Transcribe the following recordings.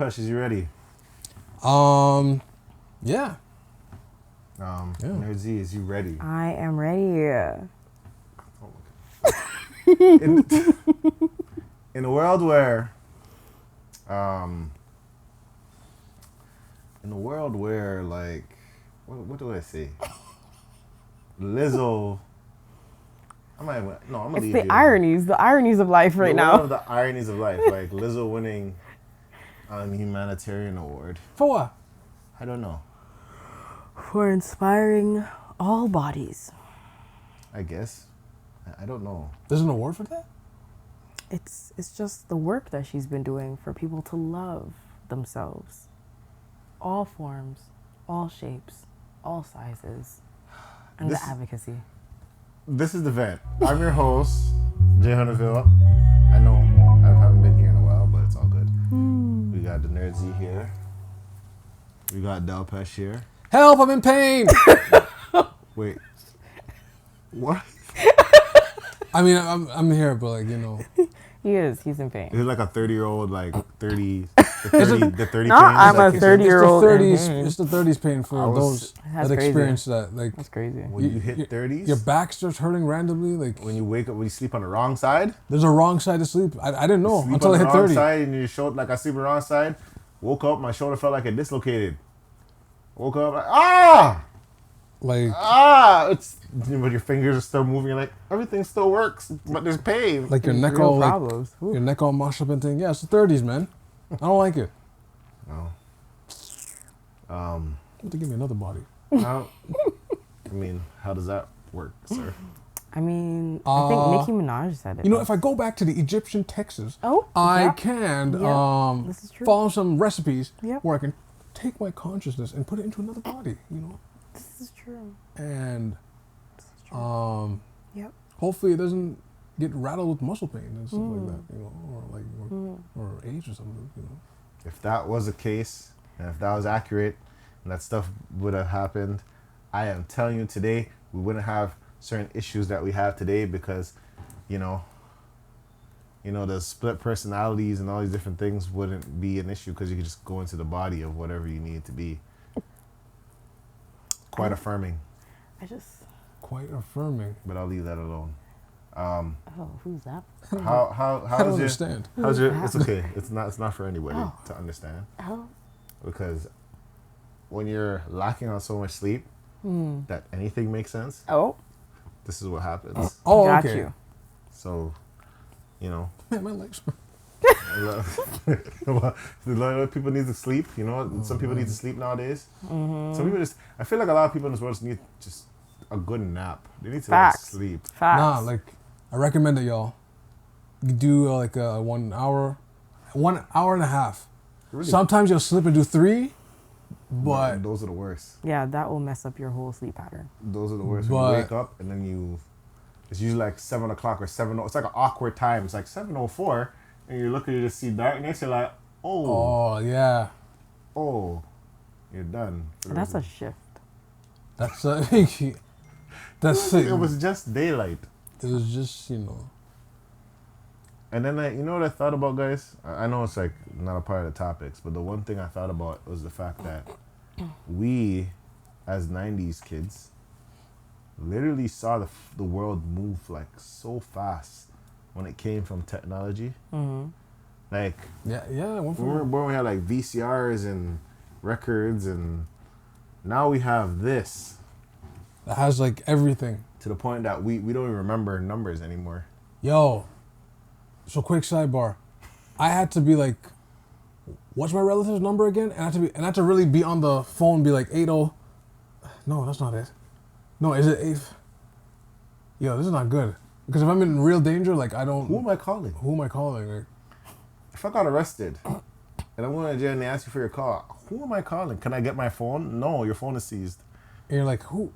Precious, you ready? Yeah. Nerd Z, is you ready? I am ready. In, in a world where, like, what do I say? Lizzo. I'm gonna It's leave the you. ironies of life right One now. of the ironies of life, like Lizzo winning an humanitarian award. For what? I don't know. For inspiring all bodies. I guess. I don't know. There's an award for that? It's just the work that she's been doing for people to love themselves. All forms, all shapes, all sizes, and the advocacy. This is the vent. I'm your host, Jay Hunterville. I know I haven't been here in a while, but it's all good. We got the Nerd Z here. We got Delpesh here. Help! I'm in pain. Wait. What? I mean, I'm here, but like, you know. He is. He's in pain. Is it like a 30-year-old, like 30, the 30 No, pain? I'm Like, a 30-year-old. It's the 30s pain for those That's that crazy. experience that. Like, That's crazy. When you hit 30s? your back starts hurting randomly. Like, When you wake up, when you sleep on the wrong side? there's a wrong side to sleep. I didn't know Sleep until on I the hit wrong 30. side and your shoulder, like I sleep on the wrong side. Woke up, my shoulder felt like it dislocated. Woke up, like, Like, it's, but your fingers are still moving. Like everything still works, but there's pain. like your neck Real all like, problems. Ooh. your neck all mashed up and thing. Yeah, it's the 30s, man. I don't like it. No. Have to give me another body. How, I mean, how does that work, sir? I mean, I think Nicki Minaj said it. You know, if I go back to the Egyptian Texas, Oh, I yeah. can Yeah, this is true. follow some recipes Yep. where I can take my consciousness and put it into another body, you know, This is true. and This is true. Yep. hopefully it doesn't get rattled with muscle pain and stuff like that, you know, or age or something, you know. If that was the case, and if that was accurate, and that stuff would have happened, I am telling you today, we wouldn't have certain issues that we have today because, you know, the split personalities and all these different things wouldn't be an issue because you could just go into the body of whatever you need it to be. Quite affirming, Quite affirming. but I'll leave that alone. Oh, who's that? How I don't is your, understand. how's your? It's okay. It's not for anybody to understand Oh. because when you're lacking on so much sleep that anything makes sense, Oh, this is what happens. Oh, got okay. you. So, Man, my legs. a lot of people need to sleep. You know, some people need to sleep nowadays. Some people just. I feel like a lot of people in this world just need just a good nap. They need to like, Facts. sleep. Facts. Nah, like I recommend it, y'all. You do like a 1 hour and a half. Really, Sometimes you'll slip and do 3, but those are the worst. Yeah, that will mess up your whole sleep pattern. Those are the worst. When you wake up and then it's usually like 7 o'clock or 7. It's like an awkward time. It's like 7:04, and you look and you just see darkness. You're like, oh yeah, you're done. That's a shift. that's that's It was just daylight. It was just, you know. And then you know what I thought about, guys? I know it's like not a part of the topics, but the one thing I thought about was the fact that we, as 90s kids, literally saw the world move like so fast when it came from technology. Like, Yeah. remember when we had like VCRs and records, and now we have this That has like everything. to the point that we don't even remember numbers anymore. Yo, so quick sidebar. I had to be like, what's my relative's number again? And I had to really be on the phone and be like 80. No, that's not it. No, is it 8? Yo, this is not good. Because if I'm in real danger, like I don't. Who am I calling? Who am I calling? Like, If I got arrested and I'm going to jail and they ask you for your call, who am I calling? Can I get my phone? No, your phone is seized. and you're like, who?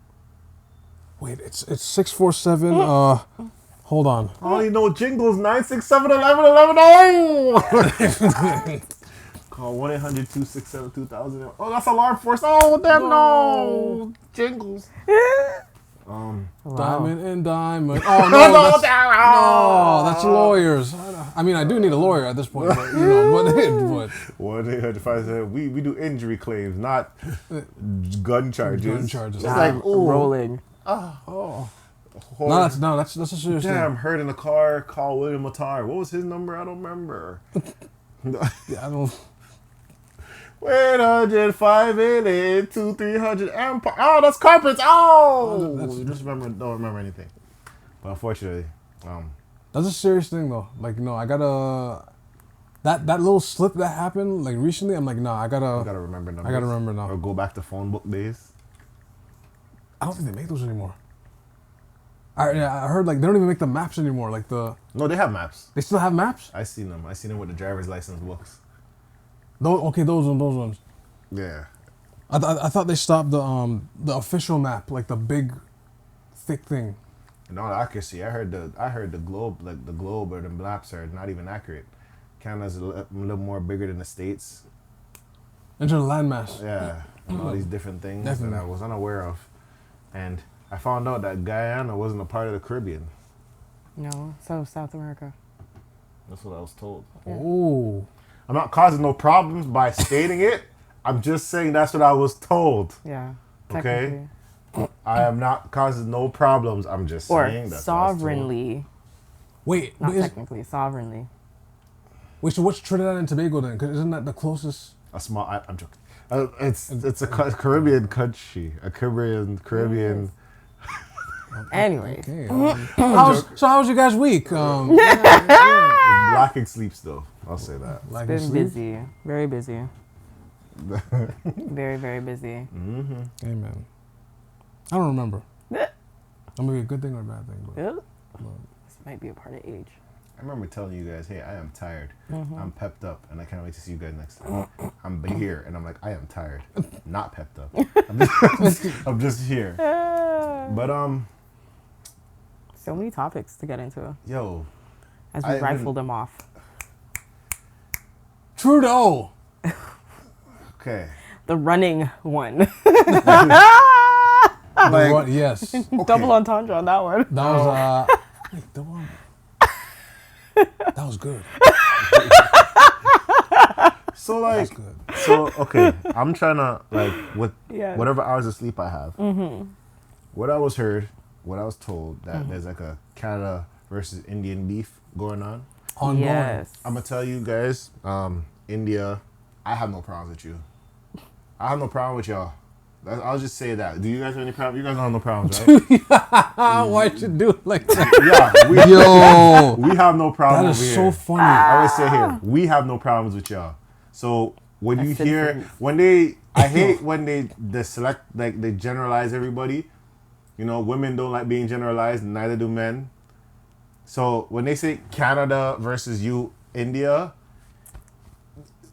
Wait, it's 647. Hold on. I only know jingles 967 11 11. Oh! Call 1-800-267-2000. Oh, that's alarm force. Oh, damn, no. Jingles. Wow. Diamond and diamond. Oh no, that's lawyers. I mean, I do need a lawyer at this point, but you know, but 1-800-577. We do injury claims, not gun charges. Gun charges. It's like, ooh, rolling. oh, horror. that's a serious Damn, thing. hurt in the car. Call William Matar. What was his number? I don't remember. Yeah, I don't. 100-588-2300 Empire. Oh, that's carpets. Oh, don't remember anything. But unfortunately, That's a serious thing though. Like, no, I gotta. That little slip that happened like recently, I'm like, nah, I gotta remember numbers. I gotta remember now. Or go back to phone book days. I don't think they make those anymore. I heard like they don't even make the maps anymore. Like No, they have maps. they still have maps. I seen them with the driver's license books. Those ones. Yeah. I thought they stopped the official map, like the big, thick thing. In all accuracy, I heard the globe, like the globe or the maps are not even accurate. Canada's a little more bigger than the States. Into the landmass. Yeah, and all these different things Definitely. that I was unaware of, and I found out that Guyana wasn't a part of the Caribbean. No, so South America. That's what I was told. Oh, I'm not causing no problems by stating it. I'm just saying that's what I was told. Yeah. Okay. Technically. I am not causing no problems. I'm just Or saying that's what I was told. sovereignly. wait, Not but technically, sovereignly. wait. So what's Trinidad and Tobago then? 'Cause isn't that the closest? A small. I'm joking. It's a Caribbean country. A Caribbean. Anyways. Okay. How was your guys' week? Lacking sleeps though. I'll say that. Like Been sleep? busy. Very busy. Very, very busy. Mm-hmm. Hey man, I don't remember. That may be a good thing or a bad thing, but This might be a part of age. I remember telling you guys, hey, I am tired. Mm-hmm. I'm pepped up, and I can't wait to see you guys next time. I'm here, and I'm like, I am tired, not pepped up. I'm just here. But So many topics to get into yo, as we rifle them off. Trudeau. okay. The running one. Like, Yes, that Double entendre on that one. was wait, the one. That was good. so like, That's good. so okay. I'm trying to like with Yeah. whatever hours of sleep I have. What I was told that there's like a Canada versus Indian beef going on. Ongoing. Yes. I'm gonna tell you guys, India, I have no problems with you. I have no problem with y'all. I'll just say that. Do you guys have any problems? You guys don't have no problems, right? Why'd you do it like that? Yeah, we have no That problems is over so here. funny. I always say here, we have no problems with y'all. So when you hear I hate when they select, like they generalize everybody. You know, women don't like being generalized, neither do men. So when they say Canada versus India,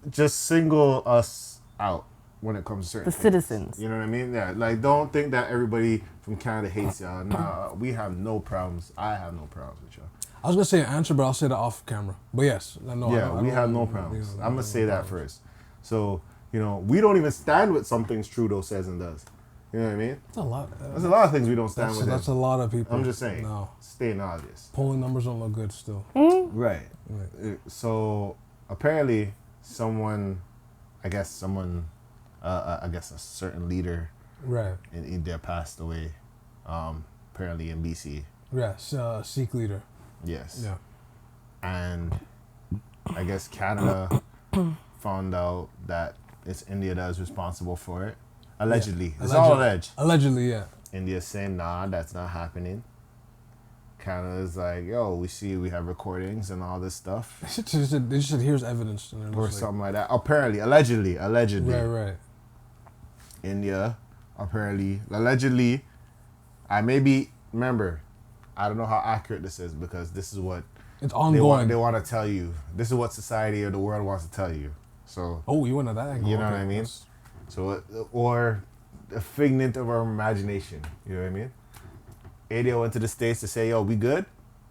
just single us out when it comes to certain The things. citizens. You know what I mean? Yeah. Like, don't think that everybody from Canada hates y'all. Nah, we have no problems. I have no problems with y'all. I was gonna say an answer, but I'll say that off camera. But yes, no. Yeah, we have no problems. I'm gonna say that first. So, you know, we don't even stand with some things Trudeau says and does. You know what I mean? That's a lot. There's a lot of things we don't stand with. That's a lot of people. I'm just saying. No, Stating obvious. polling numbers don't look good still. Right. Right. So apparently, I guess a certain leader Right. in India passed away. Apparently in BC. Yes. Sikh leader. Yes. Yeah. And I guess Canada found out that it's India that is responsible for it. Allegedly. Yeah. It's all alleged. Allegedly, yeah. India's saying, nah, that's not happening. Canada's like, yo, we have recordings and all this stuff. They just said here's evidence. And Or something like that. Apparently, allegedly. Right. India, apparently, allegedly, remember, I don't know how accurate this is because this is what It's ongoing. they want to tell you. This is what society or the world wants to tell you. So, Oh, you went to that angle. you know Okay. what I mean? So, or a figment of our imagination. You know what I mean? ADO went to the States to say, yo, we good?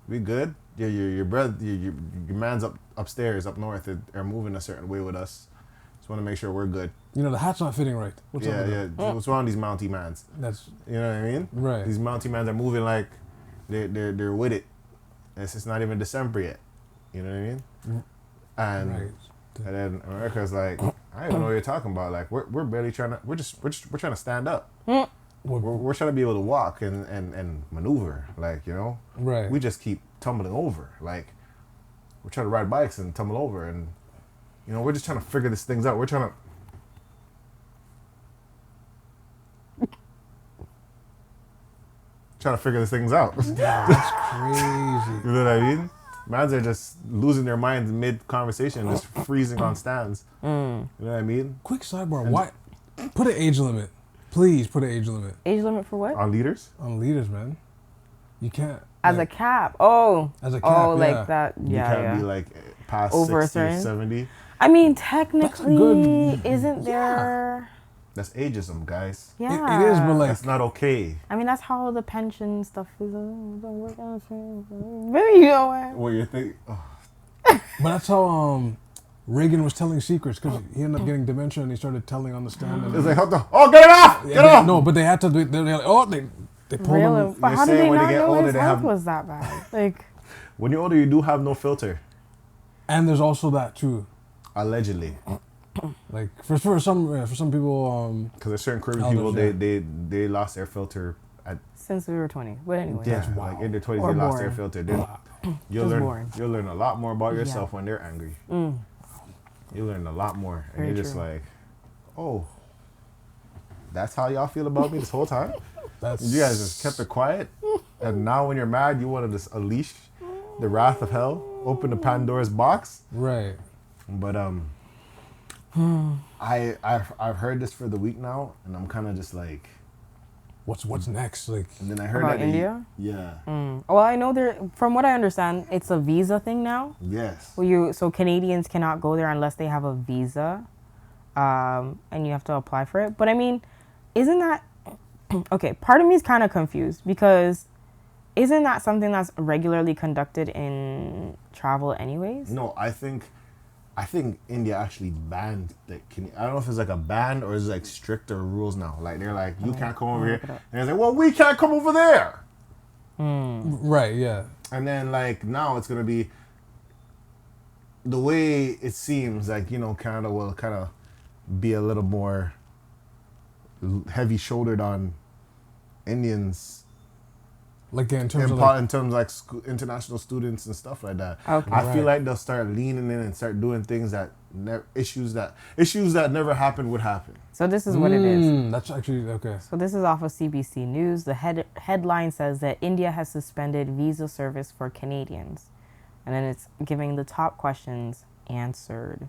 We good? Your brother, your man's upstairs, up north, are moving a certain way with us. Just want to make sure we're good. You know, the hat's not fitting right. What's up with that? What's wrong with these Mountie mans? That's You know what I mean? right. These Mountie mans are moving like they're with it. It's not even December yet. You know what I mean? And Right. and then America's like, I don't even know what you're talking about. Like we're barely trying to we're trying to stand up. We're trying to be able to walk and maneuver. Like, you know? Right. We just keep tumbling over. Like we're trying to ride bikes and tumble over, and you know, we're just trying to figure these things out. We're trying to figure these things out. That's crazy. You know what I mean? Mans are just losing their minds mid conversation, just freezing on stands. You know what I mean? Quick sidebar. Why? Put an age limit. Please put an age limit Age limit for what? On leaders? on leaders, man. You can't. As a cap. Oh. As a cap, Oh, yeah. like that. You Yeah, can't yeah. be like past Over a 60, certain- 70. I mean, technically, good- isn't there? That's ageism, guys. Yeah. It is, but like, That's not okay. I mean, that's how the pension stuff is. Don't work out. You know what? What you think? Oh, but that's how Reagan was telling secrets because he ended up getting dementia and he started telling on the stand. And it's like, oh, get it off! Get it off! No, but they had to. They're like, oh, they pulled Really? him. But You're how did saying they when they not get know older, his they health have- was that bad? Like, When you're older, you do have no filter. And there's also that too. Allegedly. Like for some people, Because there's certain Caribbean Elders, people, yeah. they lost their filter at since we were 20. But anyway. yeah, wow. like in their 20s, Or they lost their born. filter. You'll Just learn born. you'll learn a lot more about Yeah. yourself when they're angry. You learn a lot more, and Very you're just true. like, oh, that's how y'all feel about me this whole time. that's You guys just kept it quiet, and now when you're mad, you want to just unleash the wrath of hell, open the Pandora's box. right. But I've heard this for the week now, and I'm kind of just like, What's next? Like, and then I heard About that India? yeah, Well, I know there. From what I understand, it's a visa thing now. yes, So Canadians cannot go there unless they have a visa, and you have to apply for it. But I mean, isn't that okay? Part of me is kind of confused because isn't that something that's regularly conducted in travel, anyways? no, I think India actually banned I don't know if it's like a ban or it's like stricter rules now. Like they're like, you can't come over here, and it's like, well, we can't come over there. right? Yeah. And then like now it's gonna be the way it seems like, you know, Canada will kind of be a little more heavy shouldered on Indians Like in terms of in terms of like international students and stuff like that. Okay. I feel like they'll start leaning in and start doing things that issues that never happened would happen. So this is what it is. That's actually okay. So this is off of CBC News. The headline says that India has suspended visa service for Canadians. And then it's giving the top questions answered.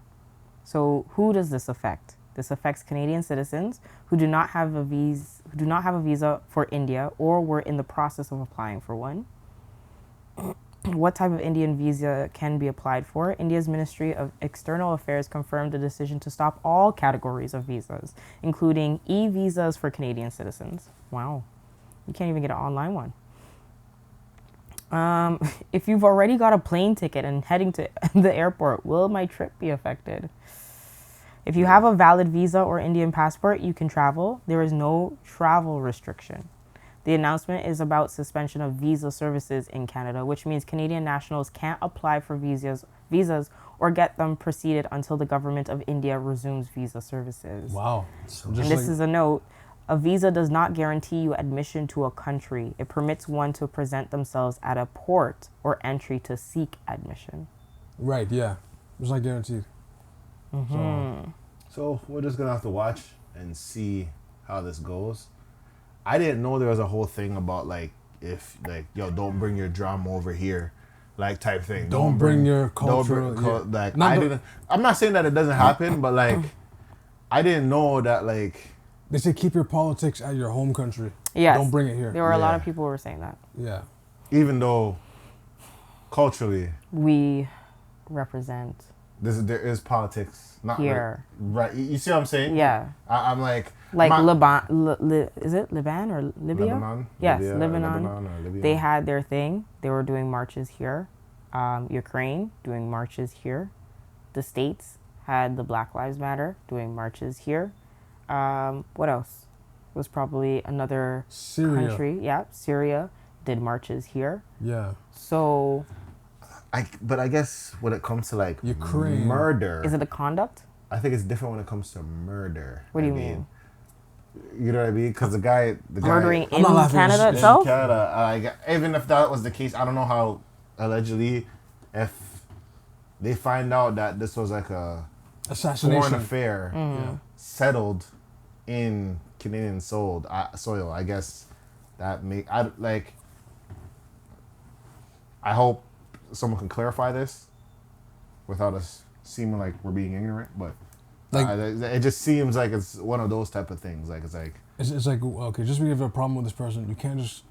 So who does this affect? This affects Canadian citizens who do not have a visa for India or were in the process of applying for one. What type of Indian visa can be applied for? India's Ministry of External Affairs confirmed the decision to stop all categories of visas, including e-visas for Canadian citizens. Wow. You can't even get an online one. If you've already got a plane ticket and heading to the airport, will my trip be affected? If you have a valid visa or Indian passport, you can travel. There is no travel restriction. The announcement is about suspension of visa services in Canada, which means Canadian nationals can't apply for visas or get them preceded until the government of India resumes visa services. Wow. And this is a note. A visa does not guarantee you admission to a country. It permits one to present themselves at a port or entry to seek admission. Right. Yeah. It's not guaranteed. So we're just gonna have to watch and see how this goes. I didn't know there was a whole thing about like if like don't bring your drama over here, like type thing. Don't bring your don't cultural. bring like Not I the- didn't. I'm not saying that it doesn't happen, but like I didn't know that like They say keep your politics at your home country. Yes. Don't bring it here. There were a lot Yeah. of people who were saying that. Yeah. even though culturally We represent there is politics not here. right. You see what I'm saying? Yeah. I'm like Lebanon, is it Liban or Libya? Lebanon. Yes, Libya, Lebanon. or Libya. They had their thing. They were doing marches here. Ukraine doing marches here. The States had the Black Lives Matter doing marches here. What else? It was probably another Syria. country. Yeah, Syria did marches here. Yeah. So But I guess when it comes to like Ukraine. murder, Is it a conduct? I think it's different when it comes to murder. What do you mean? You know what I mean? Because the guy Murdering I'm in not laughing, Canada it's- itself? Canada, even if that was the case, I don't know how allegedly, if they find out that this was like a Assassination. foreign affair Mm-hmm. settled in Canadian soil, I guess that I hope someone can clarify this without us seeming like we're being ignorant, but Like- it just seems like it's one of those type of things. Like it's like It's like, okay, just because you have a problem with this person, you can't just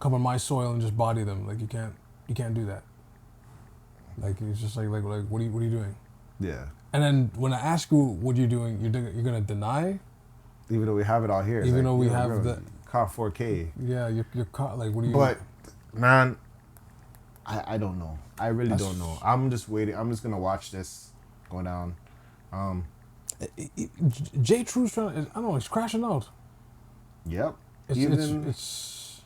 come on my soil and just body them. Like you can't do that. Like it's just like what are you doing? yeah. And then when I ask you what you're doing, you're gonna deny. Even though we have it all here, it's Even like, though we yo, have bro, the- caught 4K. Yeah, you're caught. Like what do you? But man, I don't know. I really That's- don't know. I'm just waiting. I'm just gonna watch this go down. J. Trudeau's trying. I don't know. He's crashing out. Yep. It's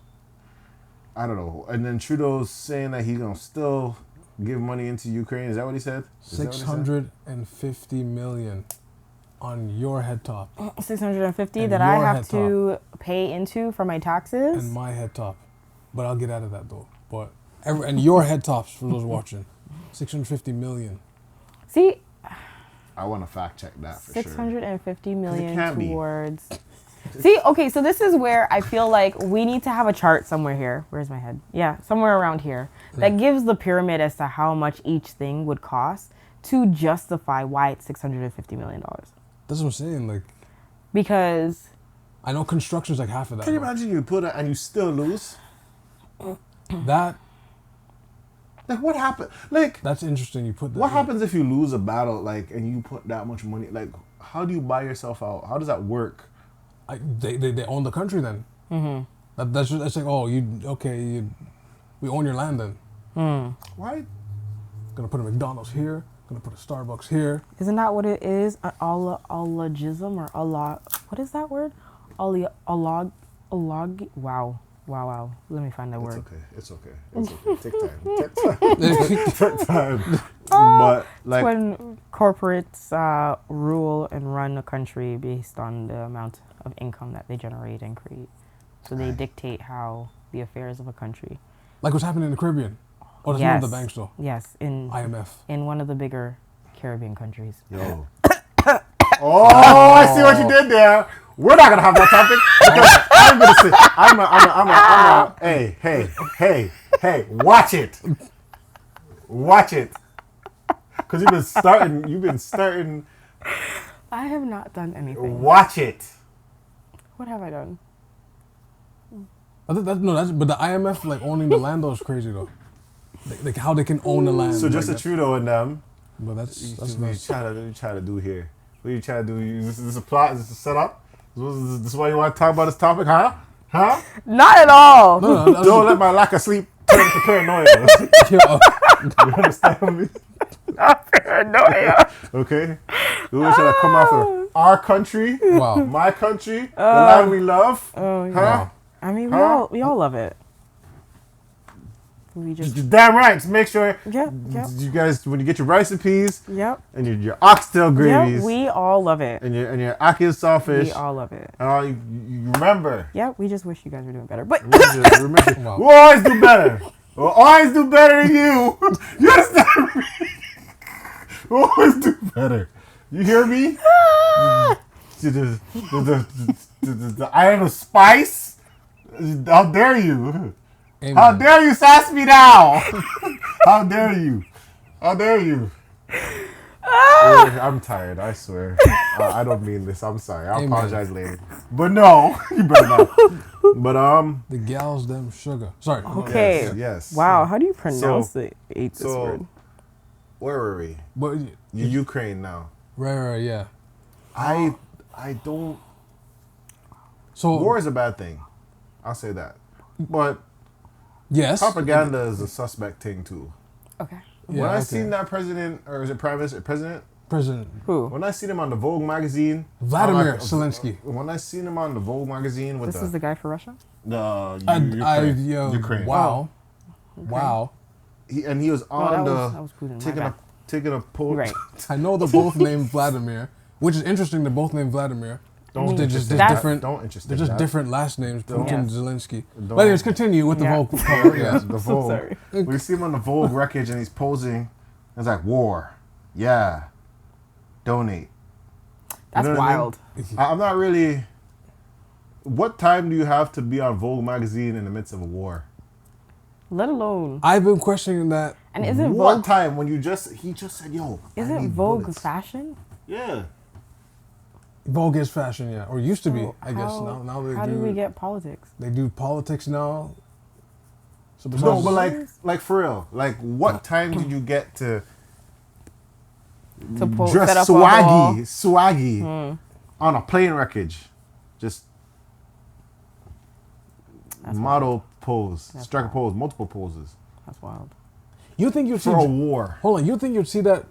I don't know. And then Trudeau's saying that he's gonna still give money into Ukraine. Is that what he said? Is that what he said? 650 million on your head top 650 And that I your have head to pay into for my taxes. and my head top. But I'll get out of that though. But and your head tops for those watching, 650 million. See, I want to fact check that for 650 can't million be. towards. See, okay, so this is where I feel like we need to have a chart somewhere here. Where's my head? Yeah, somewhere around here that gives the pyramid as to how much each thing would cost to justify why it's $650 million. That's what I'm saying. Like Because I know construction's like half of that. Can you though. imagine you put it and you still lose? That Like what happened? Like that's interesting. You put that. what happens if you lose a battle? Like and you put that much money? Like how do you buy yourself out? How does that work? They own the country then. Mm-hmm. That's like we own your land then. Why? Gonna put a McDonald's here. Gonna put a Starbucks here. isn't that what it is? Ologism or what is that word? Wow. Let me find that It's word. okay. It's okay. It's okay. Take time. But like, When corporates rule and run a country based on the amount of income that they generate and create. So they dictate how the affairs of a country. Like what's happening in the Caribbean. Oh, that's Yes. one of the banks though. Yes, in IMF. one of the bigger Caribbean countries. yo. Oh, I see what you did there. We're not gonna have that topic because I'm gonna say hey, watch it, because you've been starting. I have not done anything. Watch it. What have I done? I think but the IMF like owning the land though is crazy though. Like how they can own the land. So like Justin that. Trudeau and them. But that's What nice. you try to do here? What are you trying to do? Is this a plot? Is this a setup? Is this why you want to talk about this topic, huh? Huh? Not at all. No, Don't let my lack of sleep turn into paranoia. yo, You understand me? Paranoia. Okay? We should have come after our country, wow. my country, the land we love. Oh, yeah. Huh? I mean, Huh? we all love it. We just You're damn right. Just make sure yep. you guys, when you get your rice and peas Yep. and your oxtail gravies Yep. We all love it. and your ackee sawfish, We all love it. and all you remember. Yep. We just wish you guys were doing better. But Remember, Wow. we'll always do better. We'll always do better than you. You understand me? We'll always do better. You hear me? The iron of spice? How dare you? Amen. How dare you sass me now? How dare you? How dare you? I'm tired, I swear. I don't mean this. I'm sorry. I'll Amen. apologize later. But no, you better not. But The gals them sugar. Sorry. okay. yes. Wow. How do you pronounce this So word? where were we? But Ukraine now. right, yeah. I don't. So War is a bad thing. I'll say that. But yes. propaganda is a suspect thing too. Okay. Yeah, When I okay. seen that president, or is it prime minister, president? President Who? When I seen him on the Vogue magazine, Vladimir I'm like, Zelensky. When I seen him on the Vogue magazine with This is the guy for Russia? the Ukraine. Ukraine. Wow. Wow. he was on that was Putin, my taking a post. Right. I know they're both named Vladimir, which is interesting. They're both named Vladimir. Don't They're just interesting. different. Don't interesting. They're just that. different last names. Don't- Putin, Yes. Zelensky. Don't- But anyways, continue with the Yeah. Vogue cover. Yeah, Yeah. the Vogue. sorry. We see him on the Vogue wreckage and he's posing. It's like war. Yeah. Donate. That's know what I mean? wild. I'm not really. What time do you have to be on Vogue magazine in the midst of a war? Let alone. I've been questioning that. And isn't What Vogue time when he just said, "Yo, I isn't need Vogue bullets." fashion? Yeah. Vogue is fashion, yeah, or used to be. So I guess how- now they How do. do we get politics? They do politics now. So No, besides- but like for real, like what time did you get to To dress set up a wall? swaggy on a plane wreckage? Just That's model pose, That's striker wild. pose, multiple poses That's wild. you think you'd see? for a war. Hold on, you think you'd see that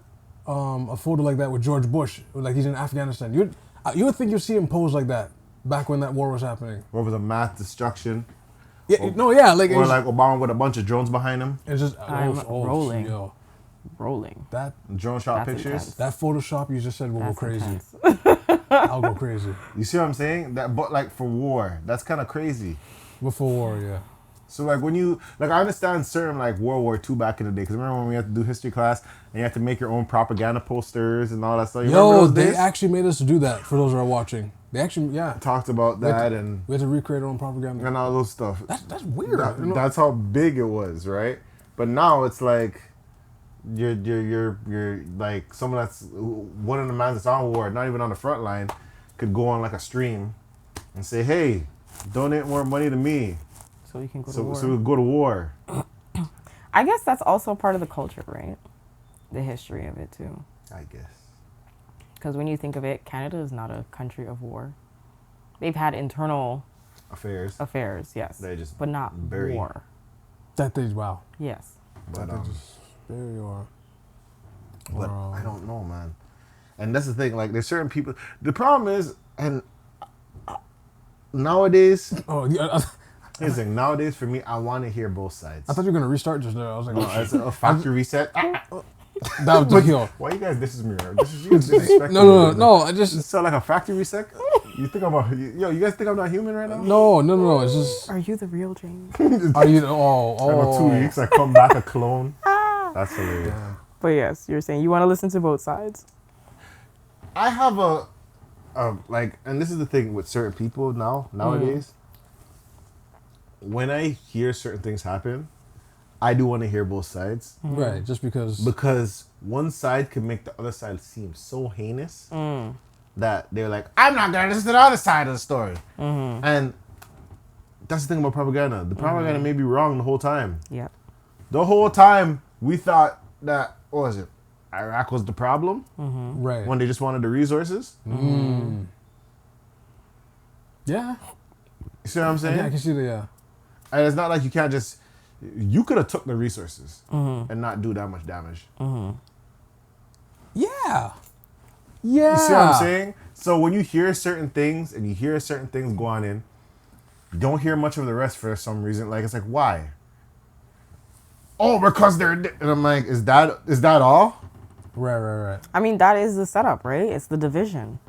a photo like that with George Bush, like he's in Afghanistan? You would think you'd see him pose like that back when that war was happening. Or was a mass destruction, Yeah, no, yeah, like or it's, like Obama with a bunch of drones behind him, it's just I'm rolling. Yo, Rolling. that drone shot That's pictures. intense. that Photoshop you just said will That's go crazy. intense. I'll go crazy You see what I'm saying? That, but like for war, that's kind of crazy. before war. Yeah, So like when you like, I understand certain like World War II back in the day. Because remember when we had to do history class and you had to make your own propaganda posters and all that stuff. You remember yo, those they days? actually made us do that. For those who are watching, they actually Talked about we had that to- and we had to recreate our own propaganda. all those stuff. That's weird. you know? That's how big it was, right? But now it's like you're like someone that's one of the men that's on war, not even on the front line, could go on like a stream and say, "Hey, donate more money to me, So we can go to so war. we go to war." I guess that's also part of the culture, right? The history of it too. I guess. Because when you think of it, Canada is not a country of war. They've had internal Affairs. affairs, yes, They just but not bury. war. That they wow. Yes. But, They just there you are. but Wow. I don't know, man. And that's the thing. Like, there's certain people. The problem is, and nowadays, Oh, yeah, here's the thing. Nowadays, for me, I want to hear both sides. I thought you were gonna restart just there. I was like, No, oh, as a factory reset. that was yo. Why you guys disrespecting me? Disrespecting No, me. no. I just It sound like a factory reset. You think I'm you guys think I'm not human right now? no. It's just Are you the real James? are you? In about 2 weeks, I come back a clone. That's hilarious. But yes, you're saying you want to listen to both sides. I have a like, and this is the thing with certain people nowadays. When I hear certain things happen, I do want to hear both sides right. Just because one side can make the other side seem so heinous that they're like, I'm not gonna listen to the other side of the story, and that's the thing about propaganda. The propaganda may be wrong the whole time. Yep. The whole time we thought that, what was it? Iraq was the problem right. when they just wanted the resources. Yeah. You see what I'm saying? Yeah, I can see that. Yeah. And it's not like you can't just. You could have took the resources and not do that much damage. Yeah. Yeah. You see what I'm saying? So when you hear certain things and you hear certain things go on in, you don't hear much of the rest for some reason. Like, it's like, why? Oh, because they're. And I'm like, is that all? Right. I mean, that is the setup, right? It's the division.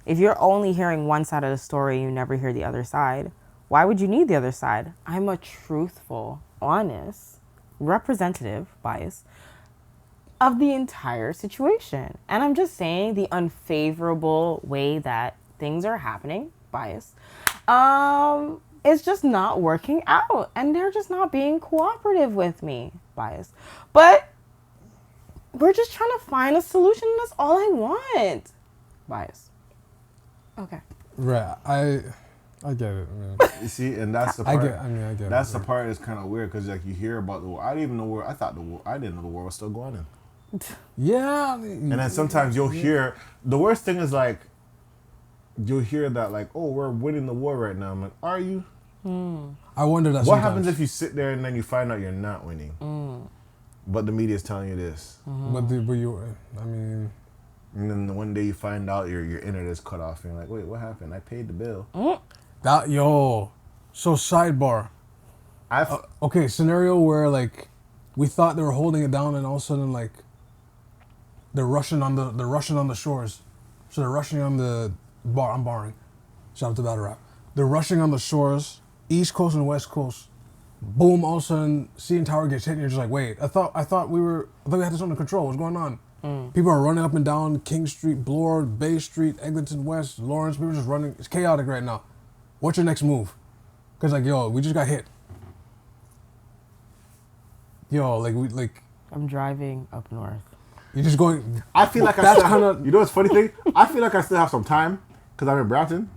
If you're only hearing one side of the story, you never hear the other side. Why would you need the other side? I'm a truthful, honest, representative, bias, of the entire situation. And I'm just saying the unfavorable way that things are happening, bias, it's just not working out. And they're just not being cooperative with me, bias. But we're just trying to find a solution. And that's all I want, bias. Okay. Right. I get it, man. You see, and that's the I part. get it. That's the part that's kind of weird because like you hear about the war. I didn't even know where. I didn't know the war was still going in. Yeah. And then sometimes you'll hear the worst thing is like you'll hear that like, oh, we're winning the war right now. I'm like, are you? I wonder that. What happens if you sit there and then you find out you're not winning, but the media's telling you this, But you, I mean, and then one day you find out your internet is cut off, and you're like, wait, what happened? I paid the bill. that yo. So sidebar. I've Okay, scenario where like we thought they were holding it down, and all of a sudden, like, they're rushing on the shores. So they're rushing on the bar. I'm barring. Shout out to Battlerap. They're rushing on the shores, East Coast and West Coast. Boom! All of a sudden, CN Tower gets hit, and you're just like, wait. I thought we had this under control. What's going on? People are running up and down King Street, Bloor, Bay Street, Eglinton West, Lawrence. People are just running. It's chaotic right now. What's your next move? Because like, yo, we just got hit. Yo, like. I'm driving up north. You're just going. I feel like I still have, you know what's funny thing? I feel like I still have some time because I'm in Brampton.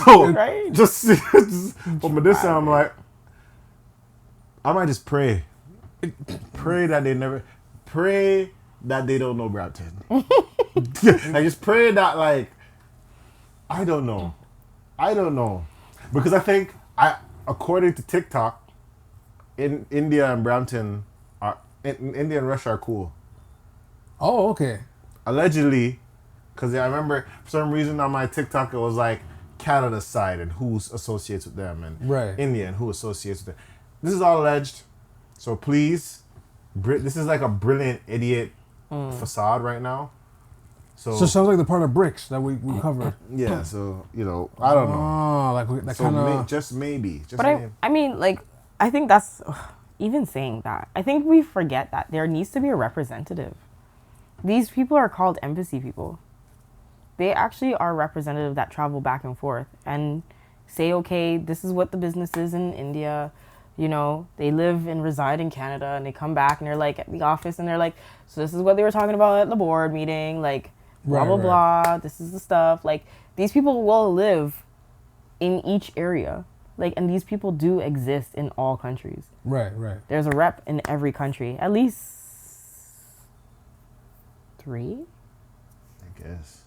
So Right. just from this time, I'm like, I might just pray that they don't know Brampton. I just pray that, like, I don't know, because I think according to TikTok, in India and Brampton India and Russia are cool. Oh, okay. Allegedly, because I remember for some reason on my TikTok it was like Canada's side and who associates with them, and Right. India and who associates with them. This is all alleged, so please, this is like a brilliant idiot facade right now. So it sounds like the part of BRICS that we covered. yeah, so I don't know. Oh, like that So kind of. just maybe. But I mean, like, I think that's, even saying that, I think we forget that there needs to be a representative. These people are called embassy people. They actually are representative that travel back and forth and say, okay, this is what the business is in India. They live and reside in Canada, and they come back and they're like at the office and they're like, so this is what they were talking about at the board meeting, like, blah, blah, blah. This is the stuff. Like, these people will live in each area. Like, and these people do exist in all countries. Right. There's a rep in every country. At least 3? I guess.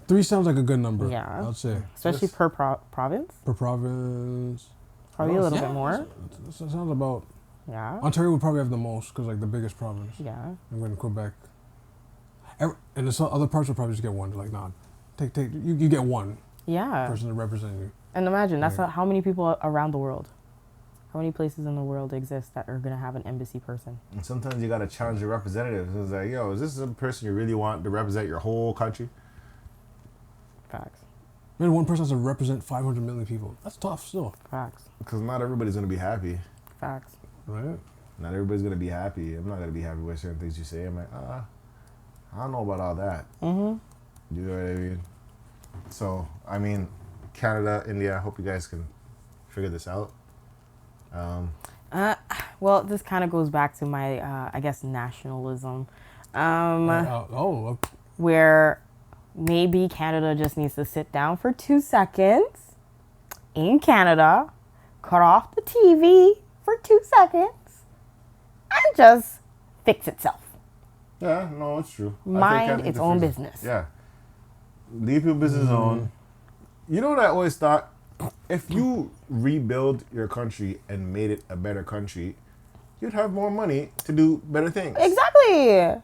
3 sounds like a good number. Yeah. I'd say. Especially per province. Per province. Probably a little bit more. So it sounds about. Yeah. Ontario would probably have the most because like the biggest province. Yeah. And then Quebec. And the other parts will probably just get one. They're like, nah, take you get one Yeah. person to represent you. And imagine, that's how many people around the world. How many places in the world exist that are going to have an embassy person? And sometimes you got to challenge your representatives. It's like, yo, is this a person you really want to represent your whole country? Facts. Man, one person has to represent 500 million people. That's tough still. Facts. Because not everybody's going to be happy. Facts. Right? Not everybody's going to be happy. I'm not going to be happy with certain things you say. I'm like, I don't know about all that. Mm-hmm. You know what I mean? So, I mean, Canada, India, I hope you guys can figure this out. Well, this kind of goes back to my, I guess, nationalism. Where maybe Canada just needs to sit down for 2 seconds in Canada, cut off the TV for 2 seconds, and just fix itself. Yeah, no, it's true. Mind its own business. Yeah. Leave your business alone. You know what I always thought? If you rebuild your country and made it a better country, you'd have more money to do better things. Exactly.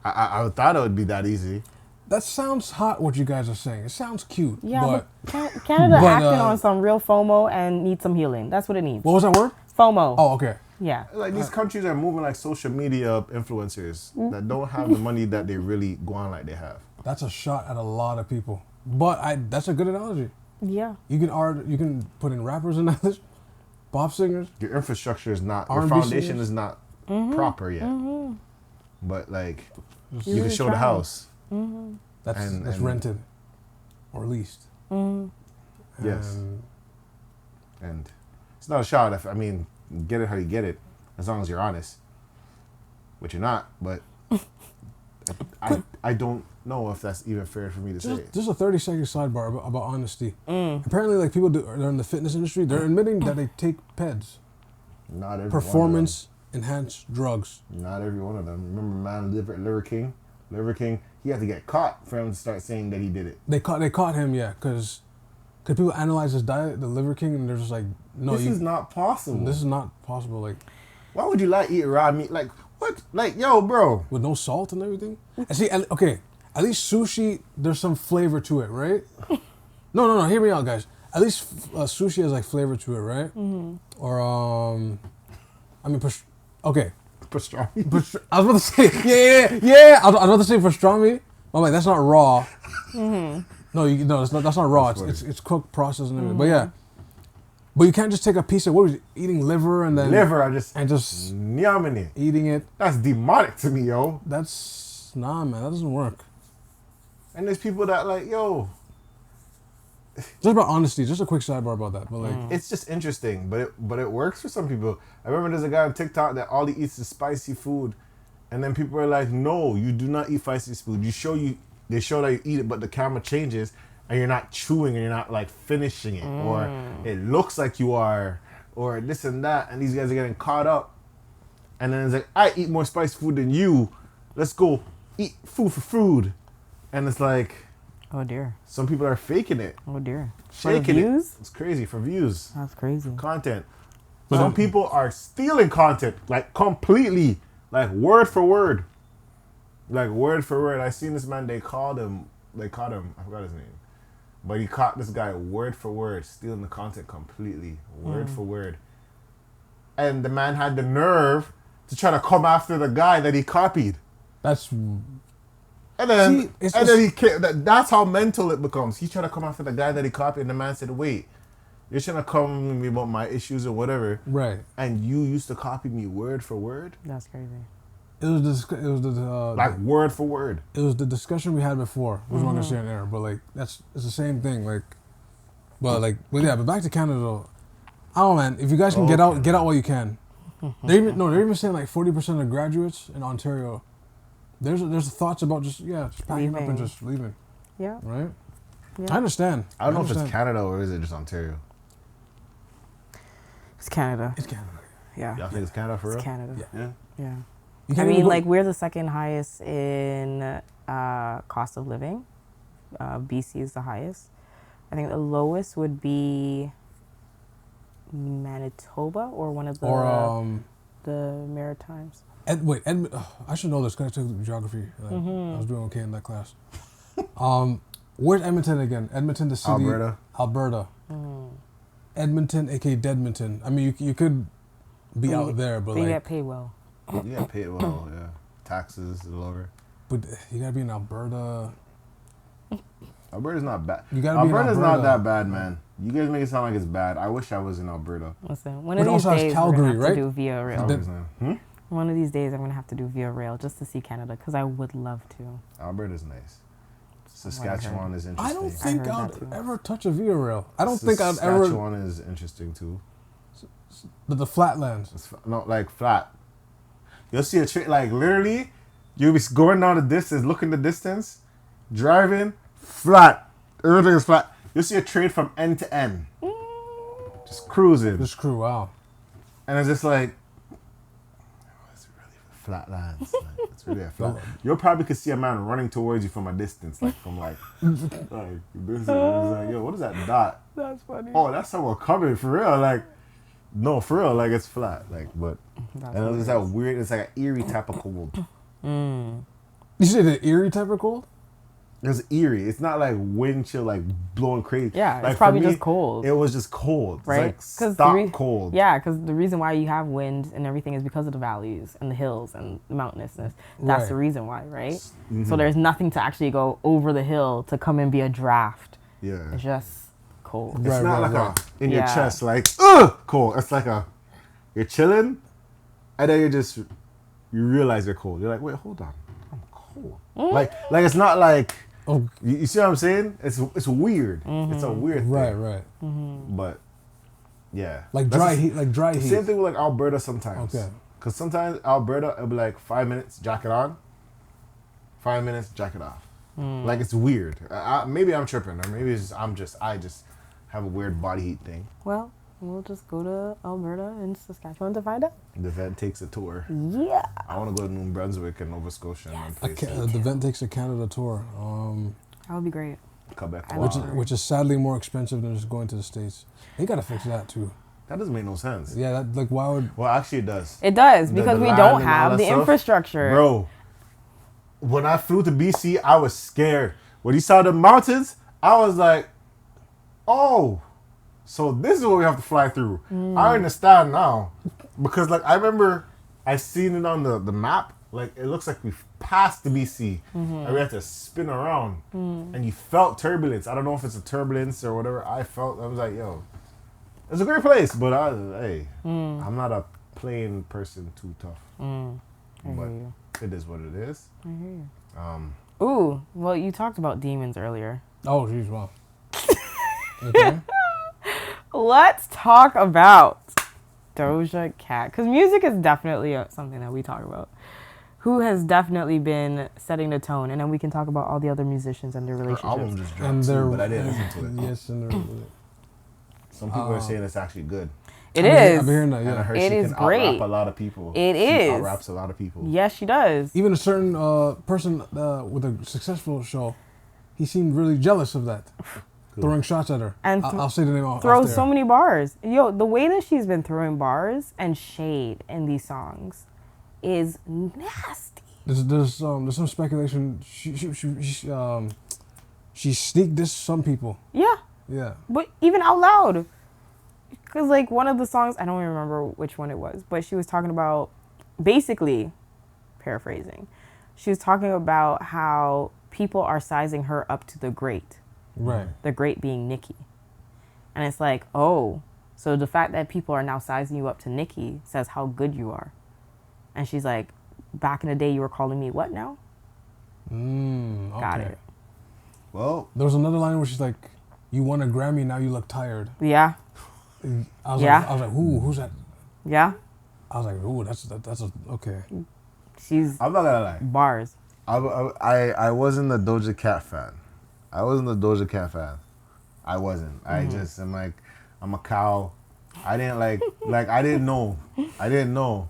I thought it would be that easy. That sounds hot, what you guys are saying. It sounds cute. Yeah, but Canada acting on some real FOMO and needs some healing. That's what it needs. What was that word? FOMO. Oh, okay. Yeah. Like, these countries are moving like social media influencers that don't have the money that they really go on like they have. That's a shot at a lot of people. But that's a good analogy. Yeah. You can put in rappers and others, pop singers. Your infrastructure is not, R&B your foundation singers. is not proper yet. But like, you Really can show the trying. house. That's And rented or leased. Yes. And it's not a shot. Get it how you get it, as long as you're honest. Which you're not, but I don't know if that's even fair for me to say. Just a 30-second sidebar about honesty. Apparently, like people they're in the fitness industry, they're admitting that they take PEDs, Not every performance enhanced drugs. one of them. Not every one of them. Remember, man, Liver King. He had to get caught for him to start saying that he did it. They caught him, yeah, because people analyze his diet, the Liver King, and they're just like, no, This is not possible. This is not possible. Like, Why would you eat raw meat? Like, what? Like, yo, bro. with no salt and everything. And see, okay, at least sushi, there's some flavor to it, right? No. Hear me out, guys. At least sushi has like flavor to it, right? Or Okay. Pastrami. I was about to say, yeah. I was about to say pastrami. I'm like, that's not raw. No, that's not raw. It's cooked, processed, and everything. But yeah, but you can't just take a piece of what was it, eating liver and then Liver, I just yamming it. eating it. That's demonic to me, yo. That's man. That doesn't work. And there's people that like, yo. Just about honesty. Just a quick sidebar about that. But like, it's just interesting, but it works for some people. I remember there's a guy on TikTok that all he eats is spicy food, and then people are like, "No, you do not eat spicy food. They show that you eat it, but the camera changes, and you're not chewing, and you're not like finishing it, or it looks like you are, or this and that." And these guys are getting caught up, and then it's like, "I eat more spicy food than you. Let's go eat food for food," and it's like. Oh dear. Some people are faking it. Oh dear. Shaking for views? it. It's crazy for views. That's crazy. Content. Some people are stealing content, like completely, like word for word. Like word for word. I seen this man, they caught him, I forgot his name. But he caught this guy word for word, stealing the content completely, word for word. And the man had the nerve to try to come after the guy that he copied. that's And then, See, that's how mental it becomes. He tried to come after the guy that he copied, and the man said, "Wait, you're trying to come to me about my issues or whatever, right. and you used to copy me word for word." That's crazy. It was Word for word. It was the discussion we had before. We don't understand an error, but like it's the same thing. But back to Canada though. I don't know, man. If you guys can get out while you can. They're even saying like 40% of graduates in Ontario. There's thoughts about just packing up and just leaving. Yeah. Right? Yeah. I understand. I don't know if it's Canada or is it just Ontario. It's Canada. It's Canada. Yeah. Y'all think it's Canada for real? It's Canada. Yeah. Yeah. I mean, we're the second highest in cost of living. BC is the highest. I think the lowest would be Manitoba or one of the Maritimes. I should know this because I took geography. I was doing okay in that class. Where's Edmonton again? Edmonton, the city. Alberta. Edmonton, aka Deadmonton. I mean, you could be out there, but you get paid well. You get paid well, yeah. Taxes are lower. But you gotta be in Alberta. Alberta's not bad. Alberta's not that bad, man. You guys make it sound like it's bad. I wish I was in Alberta. Listen, one of these days Calgary, we're gonna have right? to do via rail. One of these days I'm gonna have to do via rail just to see Canada because I would love to. Alberta's nice. Saskatchewan is interesting. I don't think I'd ever touch a via rail. I don't think I'd ever. Saskatchewan is interesting too. The flatlands. Like flat. You'll see a train, like literally, you'll be going down the distance, looking the distance, driving, flat. Everything is flat. You'll see a train from end to end. Just cruising. Wow. And it's just like, it's really flat lands. Like, it's really a flat. You probably could see a man running towards you from a distance, like from like this. It's like, yo, what is that dot? That's funny. Oh, that's someone coming for real. Like, no, for real. Like it's flat. Like, but and it's that weird. It's like an eerie type of cold. You say the eerie type of cold? It's eerie. It's not like wind chill, like blowing crazy. Yeah, like it's probably just cold. It was just cold, right? It's like stop cold. Yeah, because the reason why you have wind and everything is because of the valleys and the hills and the mountainousness. That's the reason why, right? Mm-hmm. So there's nothing to actually go over the hill to come and be a draft. Yeah, it's just cold. It's not like a in your chest, like cold. It's like you're chilling, and then you realize you're cold. You're like, wait, hold on, I'm cold. Like it's not like. Oh, you see what I'm saying? It's weird. It's a weird thing. Right. But yeah, like dry heat. Same thing with like Alberta sometimes. Okay. Because sometimes Alberta it'll be like 5 minutes, jacket on. 5 minutes, jacket off. Like it's weird. Maybe I'm tripping, or maybe it's I just have a weird body heat thing. Well, we'll just go to Alberta and Saskatchewan to find out. The vent takes a tour. Yeah. I want to go to New Brunswick and Nova Scotia. Yes. The vent takes a Canada tour. That would be great. Quebec. Which is sadly more expensive than just going to the States. They got to fix that too. That doesn't make no sense. Yeah, why would... Well, actually it does. It does, because we don't have the infrastructure. Bro, when I flew to BC, I was scared. When you saw the mountains, I was like, oh... So this is what we have to fly through. I understand now. Because like I remember I seen it on the map. Like, it looks like we've passed the BC. And we had to spin around. And you felt turbulence. I don't know if it's a turbulence or whatever. I was like, yo, it's a great place. But, I'm not a plane person too tough. But it is what it is. I hear you. Ooh, well, you talked about demons earlier. Oh, geez, wow. Okay. Let's talk about Doja Cat. Because music is definitely something that we talk about. Who has definitely been setting the tone. And then we can talk about all the other musicians and their relationships. Her album just dropped too, but I didn't listen to it. Yes, and some people are saying it's actually good. It is. I'm hearing that, And I yeah. heard It she is can great. out-rap a lot of people. It She is. out-raps a lot of people. Yes, she does. Even a certain person with a successful show, he seemed really jealous of that. Throwing shots at her. And I'll say the name off Throws there. so many bars. Yo, the way that she's been throwing bars and shade in these songs is nasty. There's some speculation. She sneak dissed some people. Yeah, Yeah. but even out loud. Because, like, one of the songs, I don't even remember which one it was, but she was talking about, basically, paraphrasing, she was talking about how people are sizing her up to the great. Right. The great being Nicki. And it's like, oh, so the fact that people are now sizing you up to Nicki says how good you are. And she's like, back in the day, you were calling me what now? Okay. Got it. Well, There was another line where she's like, "You won a Grammy, now you look tired." Yeah. I was Yeah. like, "Ooh, who's that?" Yeah. I was like, "Ooh, that's okay." She's I'm not gonna lie. bars. I wasn't a Doja Cat fan. I wasn't a Doja Cat fan. I wasn't. I just am like, I'm a cow. I didn't I didn't know. I didn't know.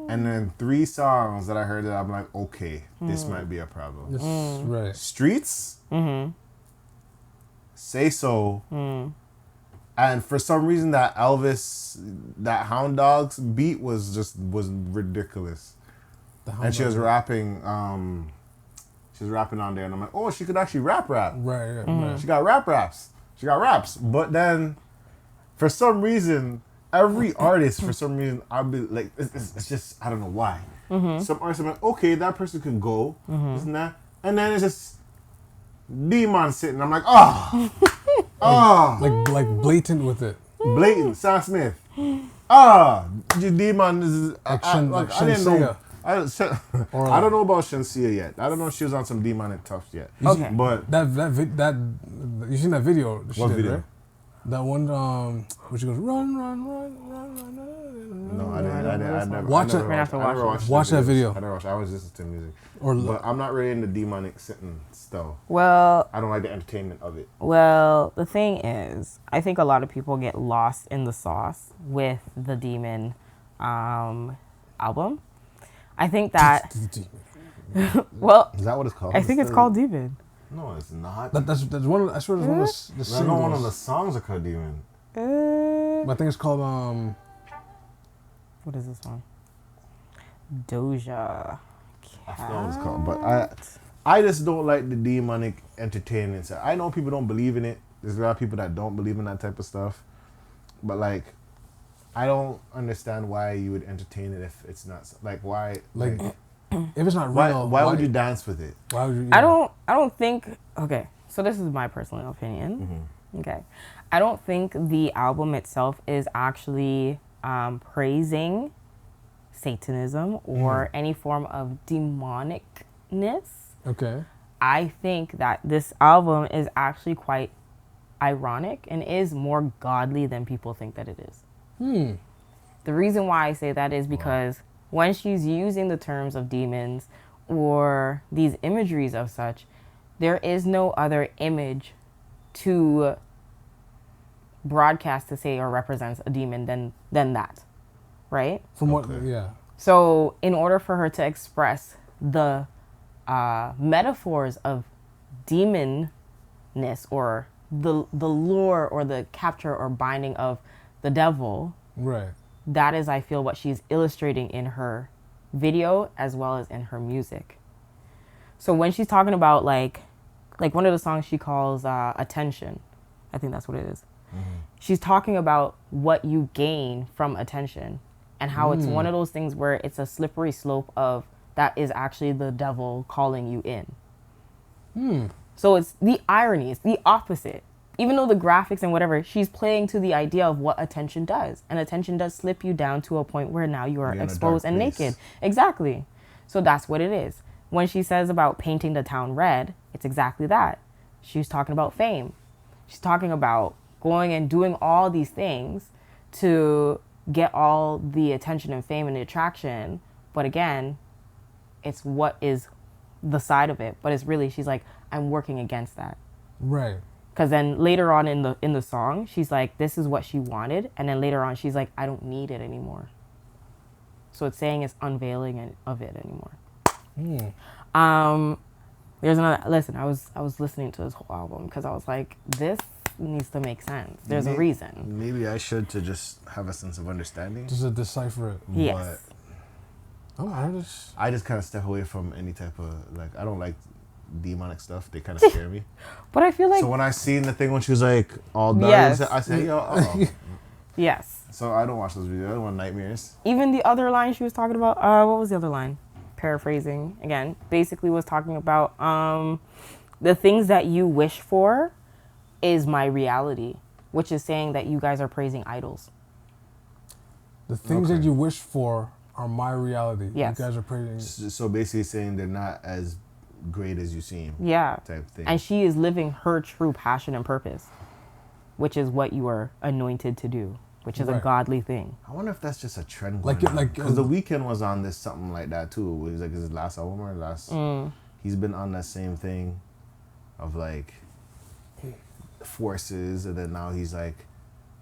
And then 3 songs that I heard that I'm like, okay, this might be a problem. This right. Streets, Say So, and for some reason that Hound Dogs beat was ridiculous. And she was rapping, on there, and I'm like, oh, she could actually rap. Right. Right. She got raps. She got raps. But then, for some reason, every artist, I'll be like, it's just, I don't know why. Some artists, I'm like, okay, that person can go, this and that. And then it's just D-Man sitting. I'm like, Like blatant with it. blatant, Sam Smith. D-Man is, Like I didn't know. Shenseea. I don't know about Shenseea yet. I don't know if she was on some D-Man Tufts yet. Okay. But That you seen that video? She What did, video? Right? That one where she goes run. no, I never. Watch I it. never We're gonna have to watch watched it. the Watch that videos. video. I never watched. I was listening to music. Or But I'm not really into demonic sitting still. Well, I don't like the entertainment of it. the thing is, I think a lot of people get lost in the sauce with the Demon album. I think that, well, Is that what it's called? I think it's called Demon. No, it's not. that's one of, I swear it's one of the I singles. know one of the songs are called Demon. But I think it's called What is this one? Doja I forgot what it's called. But I just don't like the demonic entertainment side. I know people don't believe in it. There's a lot of people that don't believe in that type of stuff. But like, I don't understand why you would entertain it if it's not like why like if it's not why real. why would you dance with it? Why would you? I don't think, okay, so this is my personal opinion. Okay. I don't think the album itself is actually praising Satanism or any form of demonicness. Okay. I think that this album is actually quite ironic and is more godly than people think that it is. The reason why I say that is because when she's using the terms of demons or these imageries of such, there is no other image to broadcast to say or represents a demon than that, right? From what? Okay. Yeah. So in order for her to express the metaphors of demonness or the lure or the capture or binding of the devil, Right. that is, I feel, what she's illustrating in her video as well as in her music. So when she's talking about like one of the songs she calls Attention, I think that's what it is. She's talking about what you gain from attention. and how it's one of those things where it's a slippery slope of that is actually the devil calling you in. So it's the irony, it's the opposite. Even though the graphics and whatever, she's playing to the idea of what attention does. And attention does slip you down to a point where now you are exposed and naked. Exactly. So that's what it is. When she says about painting the town red, it's exactly that. She's talking about fame. She's talking about going and doing all these things to get all the attention and fame and the attraction. But again, it's what is the side of it. But it's really, she's like, I'm working against that. Right. Because then later on in the song, she's like, this is what she wanted. And then later on, she's like, I don't need it anymore. So it's saying it's unveiling of it anymore. There's another, listen, I was listening to this whole album because I was like, this needs to make sense. There's a reason. Maybe I should to just have a sense of understanding. Just to decipher it. Yes. But I just kind of step away from any type of, like, I don't like demonic stuff. They kind of scare me. But I feel like, so when I seen the thing when she was like all done, Yes. I said, yo, oh. yes. So I don't watch those videos. I don't want nightmares. Even the other line she was talking about, what was the other line? Paraphrasing again, basically was talking about the things that you wish for is my reality, which is saying that you guys are praising idols. The things that you wish for are my reality. Yes. You guys are praising. So basically saying they're not as great as you seem. Yeah. Type thing. And she is living her true passion and purpose, which is what you are anointed to do, which is a godly thing. I wonder if that's just a trend Like going on. like Because The Weeknd was on this something like that too. It was like his last album or last. He's been on that same thing, of like forces, and then now he's like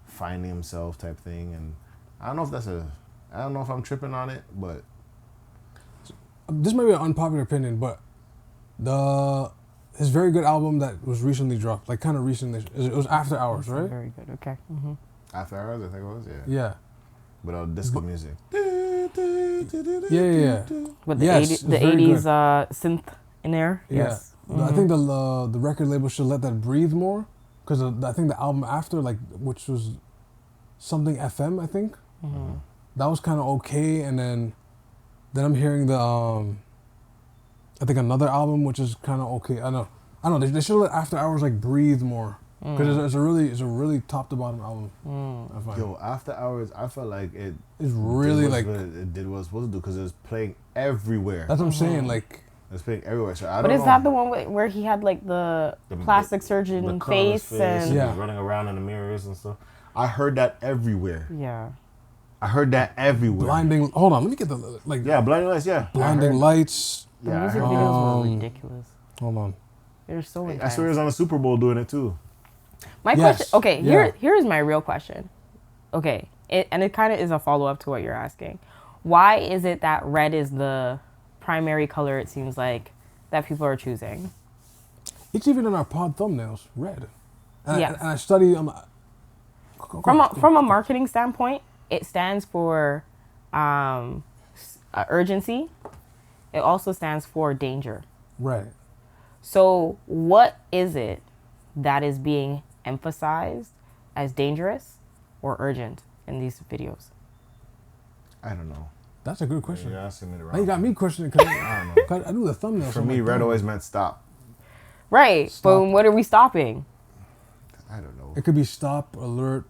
finding himself type thing. And I don't know if that's I don't know if I'm tripping on it, but this might be an unpopular opinion, but his very good album that was recently dropped, like kind of recently, it was After Hours, right? Very good. Okay. After Hours, I think it was, Yeah. Without disco music. Yeah. With the Yes, 80s synth in there. Yeah. Yes. I think the record label should let that breathe more, because I think the album after, like, which was something FM, I think, that was kind of okay, and then I'm hearing the I think another album which is kind of okay. I know they should let After Hours like breathe more, because it's a really top to bottom album. I find. Yo, After Hours, I felt like it's really like it did what it was supposed to do, because it was playing everywhere. That's what I'm saying. Like, it's playing everywhere. So I don't But know. is that the one where he had like the plastic surgeon the cut on his face and he was running around in the mirrors and stuff? I heard that everywhere. yeah. I heard that everywhere. blinding. Hold on, let me get the like. Yeah, blinding lights. Yeah, Blinding lights. The Yeah, I music heard that. videos were ridiculous. Hold on. They're so I intense. swear it was on the Super Bowl doing it too. My Yes. question, okay, Yeah. here's my real question. Okay, and it kind of is a follow-up to what you're asking. Why is it that red is the primary color, it seems like, that people are choosing? It's even in our pod thumbnails, red. And, Yes. I study. From a marketing standpoint, it stands for urgency. It also stands for danger. Right. So what is it that is being emphasized as dangerous or urgent in these videos? I don't know. That's a good question. You're asking me the Now wrong you got thing. me questioning, because I don't know. I do the thumbnails. For I'm me, like, red damn. always meant stop. Right, Stop. but what are we stopping? I don't know. It could be stop, alert.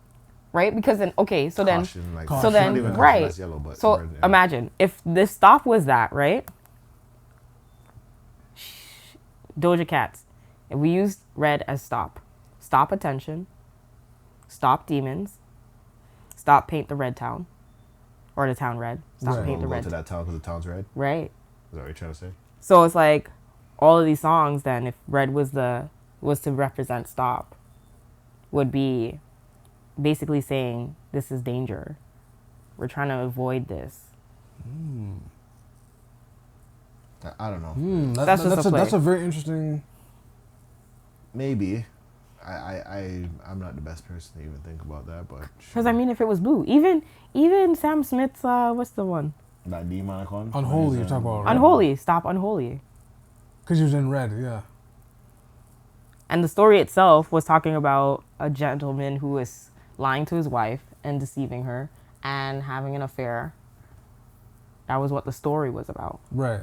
Right, because then okay, so then Caution, like, So not then, even caution, right. that's yellow, but so red, yeah. imagine if this stop was that, right? Doja Cats. If we used red as stop attention, stop demons, stop paint the red town, or the town red. Stop Right. paint the Go red. to that town because the town's red. Right. Is that what you're trying to say? So it's like all of these songs. Then, if red was to represent stop, would be basically saying this is danger. We're trying to avoid this. I don't know. That's just a play. That's a very interesting. Maybe. I'm not the best person to even think about that, but Because I mean, if it was blue, even Sam Smith's what's the one? that demonic one. Unholy, you're talking about, right? Unholy. Stop unholy. Because he was in red, yeah. And the story itself was talking about a gentleman who was lying to his wife and deceiving her, and having an affair. That was what the story was about. Right.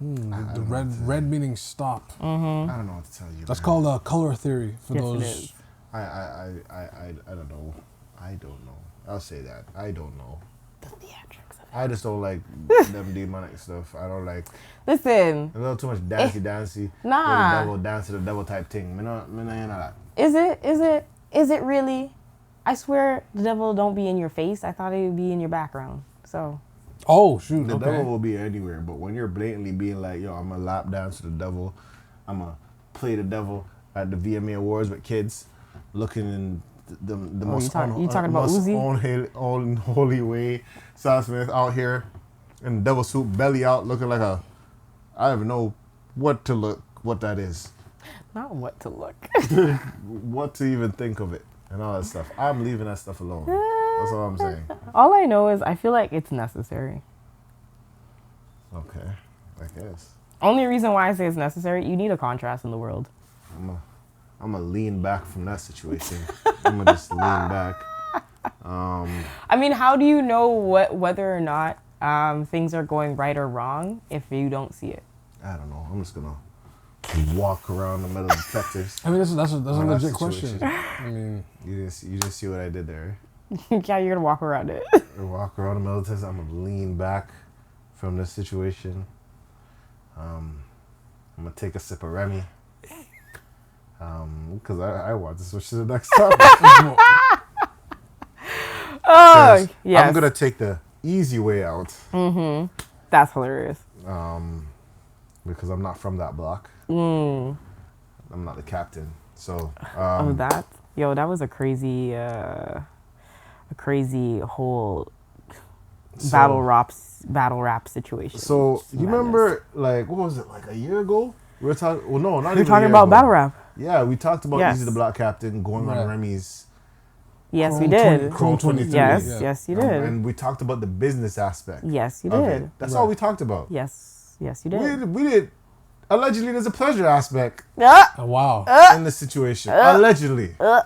The red meaning stop. I don't know what to tell you. That's man. called color theory for Yes, those. it is. I don't know. I don't know. I'll say that. I don't know. The theatrics of it. I just don't like them demonic stuff. I don't like Listen, a little too much dancey. Nah. Devil dance to the devil type thing. Me not that. is it really? I swear the devil don't be in your face. I thought it would be in your background. So. Oh shoot! The Okay. devil will be anywhere, but when you're blatantly being like, yo, I'm gonna lap dance to the devil, I'm gonna play the devil at the VMA Awards with kids, looking in the most you talking about Uzi? unholy way. Sam Smith out here in devil suit, belly out, looking like a, I don't even know what that is, Not what to look. what to even think of it, and all that stuff. I'm leaving that stuff alone. That's all I'm saying. All I know is I feel like it's necessary. Okay, I guess. Only reason why I say it's necessary, you need a contrast in the world. I'm gonna lean back from that situation. I'm gonna just lean back. I mean, how do you know whether or not things are going right or wrong if you don't see it? I don't know. I'm just gonna walk around the middle of detectives. I mean, that's a that legit situation. question. I mean, You didn't see what I did there. Yeah, you're gonna walk around it. I walk around the middle of detectives. I'm gonna lean back from this situation. I'm gonna take a sip of Remy. Because I want to switch to the next topic. Oh, yes. I'm gonna take the easy way out. That's hilarious. Because I'm not from that block. I'm not the captain. So That was a crazy whole battle rap situation. So you Madness. remember, like, what was it, like a year ago? We were talking. Well, no, not We're even. talking a year about ago. battle rap. Yeah, we talked about Yes. Eazy the Black Captain going Right. on Remy's Yes, we Chrome did. 20 Chrome 23. Yes, yeah. yes, you did. And we talked about the business aspect. Yes, you of did. it. That's all we talked about. Yes, yes, you did. We did. Allegedly, there's a pleasure aspect Ah! oh, wow. in the situation. Allegedly. And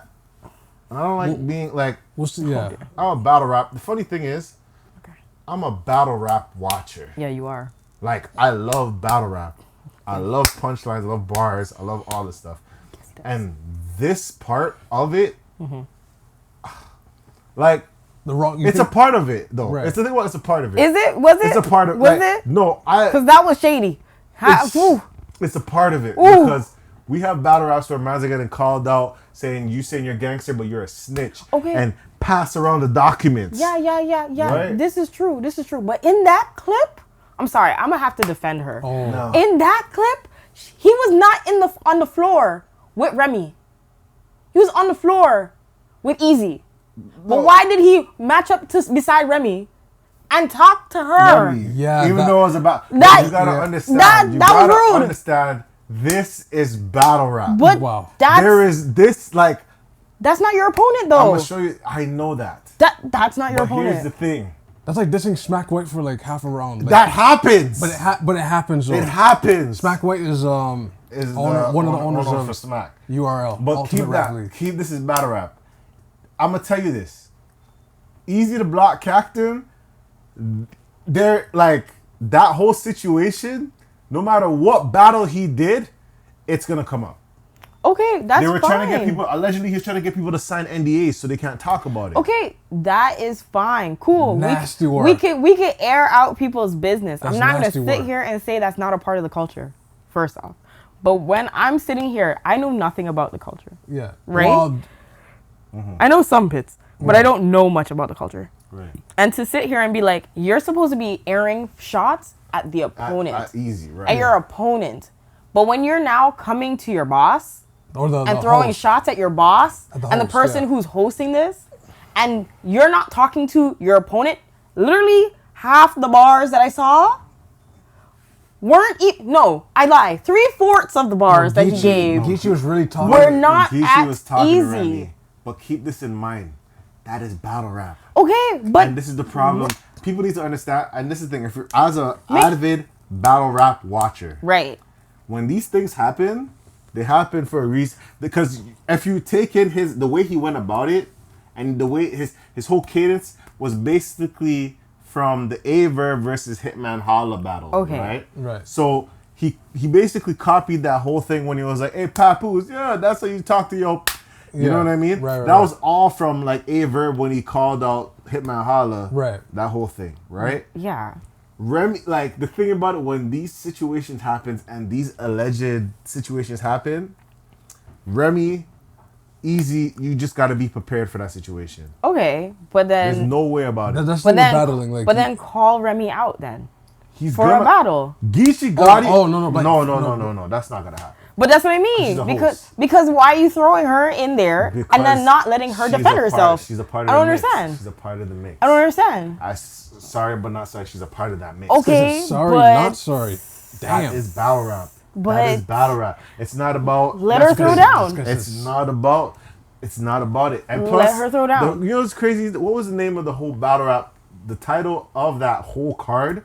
I don't like being like. What's the, yeah? I'm a battle rap. The funny thing is, Okay. I'm a battle rap watcher. Yeah, you are. Like, I love battle rap. I love punchlines. I love bars. I love all this stuff. And this part of it, like, The wrong. it's a part of it, though. Right. It's the thing about it's a part of it. Is it? Was it? It's a part of Was like, it? No, Because that was shady. it's a part of it. Ooh. Because we have battle raps where man's are getting called out saying you're gangster, but you're a snitch. Okay. And pass around the documents. Yeah. Right? This is true. But in that clip, I'm sorry, I'm gonna have to defend her. Oh. No. In that clip, he was not on the floor with Remy. He was on the floor with Eazy. But why did he match up beside Remy and talk to her? Remy, Yeah, even that- though it's about That- you gotta yeah. understand. That you was gotta rude. understand this is battle rap. But Wow. There is this like that's not your opponent I'm though. gonna show you. I know that. That's not your But opponent. here's the thing. That's like dissing Smack White for like half a round. Like, That happens. but it happens. Though. It happens. Smack White is is one of the owners owner of for Smack. URL. But Ultimate keep Rap that. League. Keep this is battle rap. I'm gonna tell you this. Eazy the Block Captain. They're like that whole situation. No matter what battle he did, it's gonna come up. Okay, that's They were fine. trying to get people. Allegedly, he was trying to get people to sign NDAs so they can't talk about it. Okay, that is fine. Cool. Nasty work. We can air out people's business. That's I'm not gonna nasty sit work. here and say that's not a part of the culture. First off, but when I'm sitting here, I know nothing about the culture. Yeah. Right? Well, I know some bits, but I don't know much about the culture. Right. And to sit here and be like, you're supposed to be airing shots at the opponent, Easy, right? at your opponent, but when you're now coming to your boss or the and throwing host. shots at your boss At the and the host, person yeah. who's hosting this, and you're not talking to your opponent, literally half the bars that I saw weren't no, I lie. 3/4 of the bars that he Geechi- gave Geechi was really talking. were not Geechi at was talking to Eazy. Remy. But keep this in mind. That is battle rap. Okay, but And this is the problem. People need to understand, and this is the thing, if you're as a avid battle rap watcher, right. when these things happen, they happen for a reason. Because if you take in the way he went about it, and the way his whole cadence was basically from the Ayeverb versus Hitman Holla battle. Okay. Right. So he basically copied that whole thing when he was like, "Hey, Papoose, yeah, that's how you talk to your." You know what I mean? Right, that was all from like Ayeverb when he called out Hitman Holla. Right. That whole thing, right? Yeah. Remy, like the thing about it, when these situations happen and these alleged situations happen, Remy, Eazy, you just got to be prepared for that situation. Okay, but then There's no way about it. That's but the then battling. Like, but then call Remy out then He's for a battle. Geechi Gotti. no. That's not gonna happen. But that's what I She's a mean. host. Because why are you throwing her in there and then Because not letting her she's defend a part- herself? She's a part of I don't the mix. understand. She's a part of the mix. I don't understand. Sorry, but not sorry. She's a part of that mix. Okay, sorry, but not sorry. That Damn. is battle rap. That But- is battle rap. It's not about. Let her throw down. It's not about. It's not about it. And Let plus, her throw down. You know what's crazy? What was the name of the whole battle rap? The title of that whole card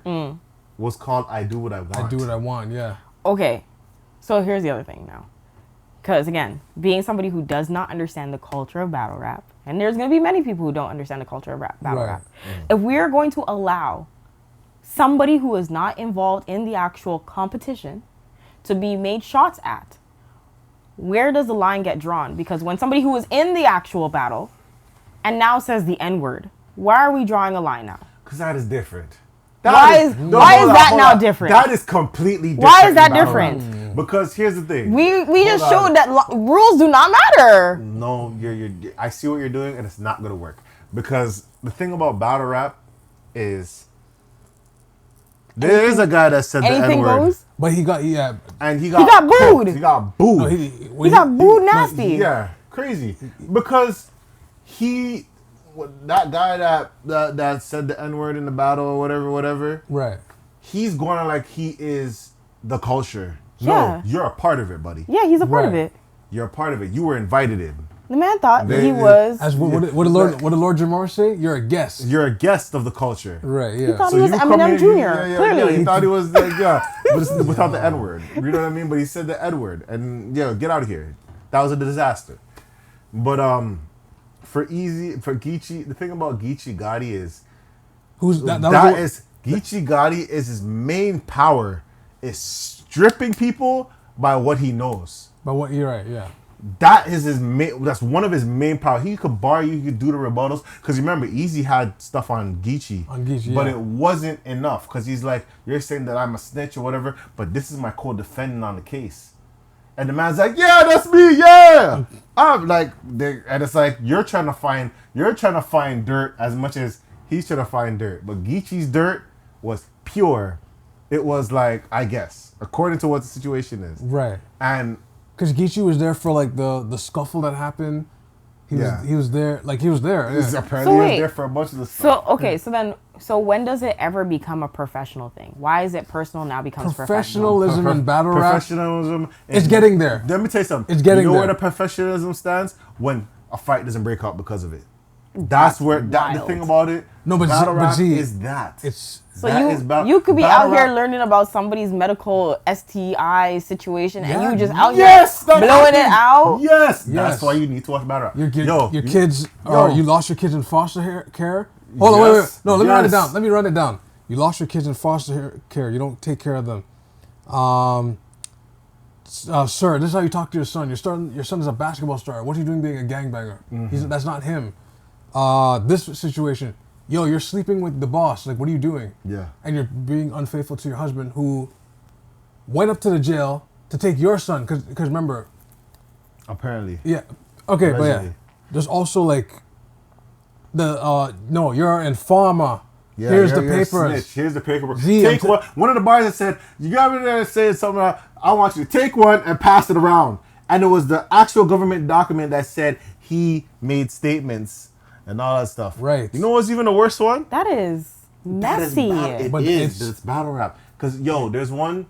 was called "I Do What I Want." I do what I want. Yeah. Okay, so here's the other thing now. Because again, being somebody who does not understand the culture of battle rap, and there's going to be many people who don't understand the culture of battle Right. rap. If we are going to allow somebody who is not involved in the actual competition to be made shots at, where does the line get drawn? Because when somebody who is in the actual battle and now says the N-word, why are we drawing a line now? Because that is different. Why is that now different? That is completely different. Why is that in battle different? rap. Because here's the thing. We just Hold on. showed that rules do not matter. No, I see what you're doing, and it's not gonna work. Because the thing about battle rap is there is a guy that said the Anything N-word, goes. But he got and he got got booed. cooked. He got booed. No, He got booed nasty. Yeah, crazy. Because that guy that said the N-word in the battle or whatever. Right. He's going on like he is the culture. Yeah. No, you're a part of it, buddy. Yeah, he's a part of Right. it. You're a part of it. You were invited in. The man thought They- he was. As what did Lord Jamar say? You're a guest. You're a guest of the culture. Right. Yeah. thought- He was you Eminem come in, Jr., Yeah, clearly. he thought he was like, but it's without the N-word. You know what I mean? But he said the N-word, and get out of here. That was a disaster. But for Geechi, the thing about Geechi Gotti is Who's that? Geechi Gotti is his main power is stripping people by what he knows. But what? You're right. Yeah. That is his main. That's one of his main power. He could bar you. He could do the rebuttals. Because remember, Eazy had stuff on Geechi. But yeah. it wasn't enough. Because he's like, you're saying that I'm a snitch or whatever. But this is my co-defendant on the case. And the man's like, yeah, that's me. Yeah. I'm like, and it's like you're trying to find dirt as much as he's trying to find dirt. But Geechi's dirt was pure. It was like, I guess, according to what the situation is. Right. And because Geechi was there for like the scuffle that happened. He was there. Like he was there. he's Yeah. apparently So was wait. there for a bunch of the stuff. So okay, so when does it ever become a professional thing? Why is it personal now becomes professional? Professionalism and battle rap. Professionalism. It's getting there. Let me tell you something. It's getting You know there. where the professionalism stands? When a fight doesn't break out because of it. That's where the wild. thing about it. No, but battle rap Z, is that. It's So That is you could be battle out here rap- learning about somebody's medical STI situation, and Yeah. you just out Yes, here that blowing it happened. out. Yes, Yes. that's why you need to watch battle rap. your you- kids. yo. You lost your kids in foster care. Hold on, wait. Yes, No, let me write it yes. down. Let me write it down. You lost your kids in foster care. You don't take care of them. Sir, this is how you talk to your son. Your son is a basketball star. What are you doing being a gangbanger? That's not him. This situation, yo, you're sleeping with the boss. Like, what are you doing? Yeah. And you're being unfaithful to your husband, who went up to the jail to take your son. Because remember, Apparently. yeah, okay, but yeah, Allegedly. there's also like no, you're an informer. Yeah, Here's the you're a papers. snitch. Here's the paperwork. Z, Take I'm one. One of the bars that said, you got me there saying something, I want you to take one and pass it around. And it was the actual government document that said he made statements and all that stuff. Right. You know what's even the worst one? That is messy. It But is. it's- It's battle rap. Because, yo, there's one.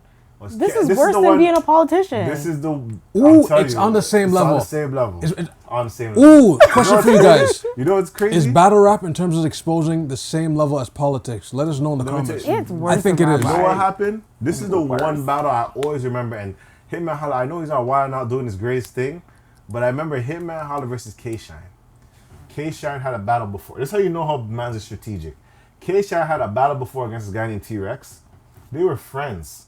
This is worse than being a politician. This is the. Ooh, I'm telling it's you, on the same it's level. On the same level. It's- on the same level. Ooh, question for you guys. You know what's crazy? Is battle rap in terms of exposing the same level as politics? Let us know in the Let me comments. tell you- It's worse I think than it is. You know Right. what happened? This is the Worse. one battle I always remember. And Hitman Holla, I know he's not wild out doing his greatest thing, but I remember Hitman Holla versus K-Shine. K-Shine had a battle before. This is how you know how man's is strategic. K-Shine had a battle before against this guy named T-Rex. They were friends.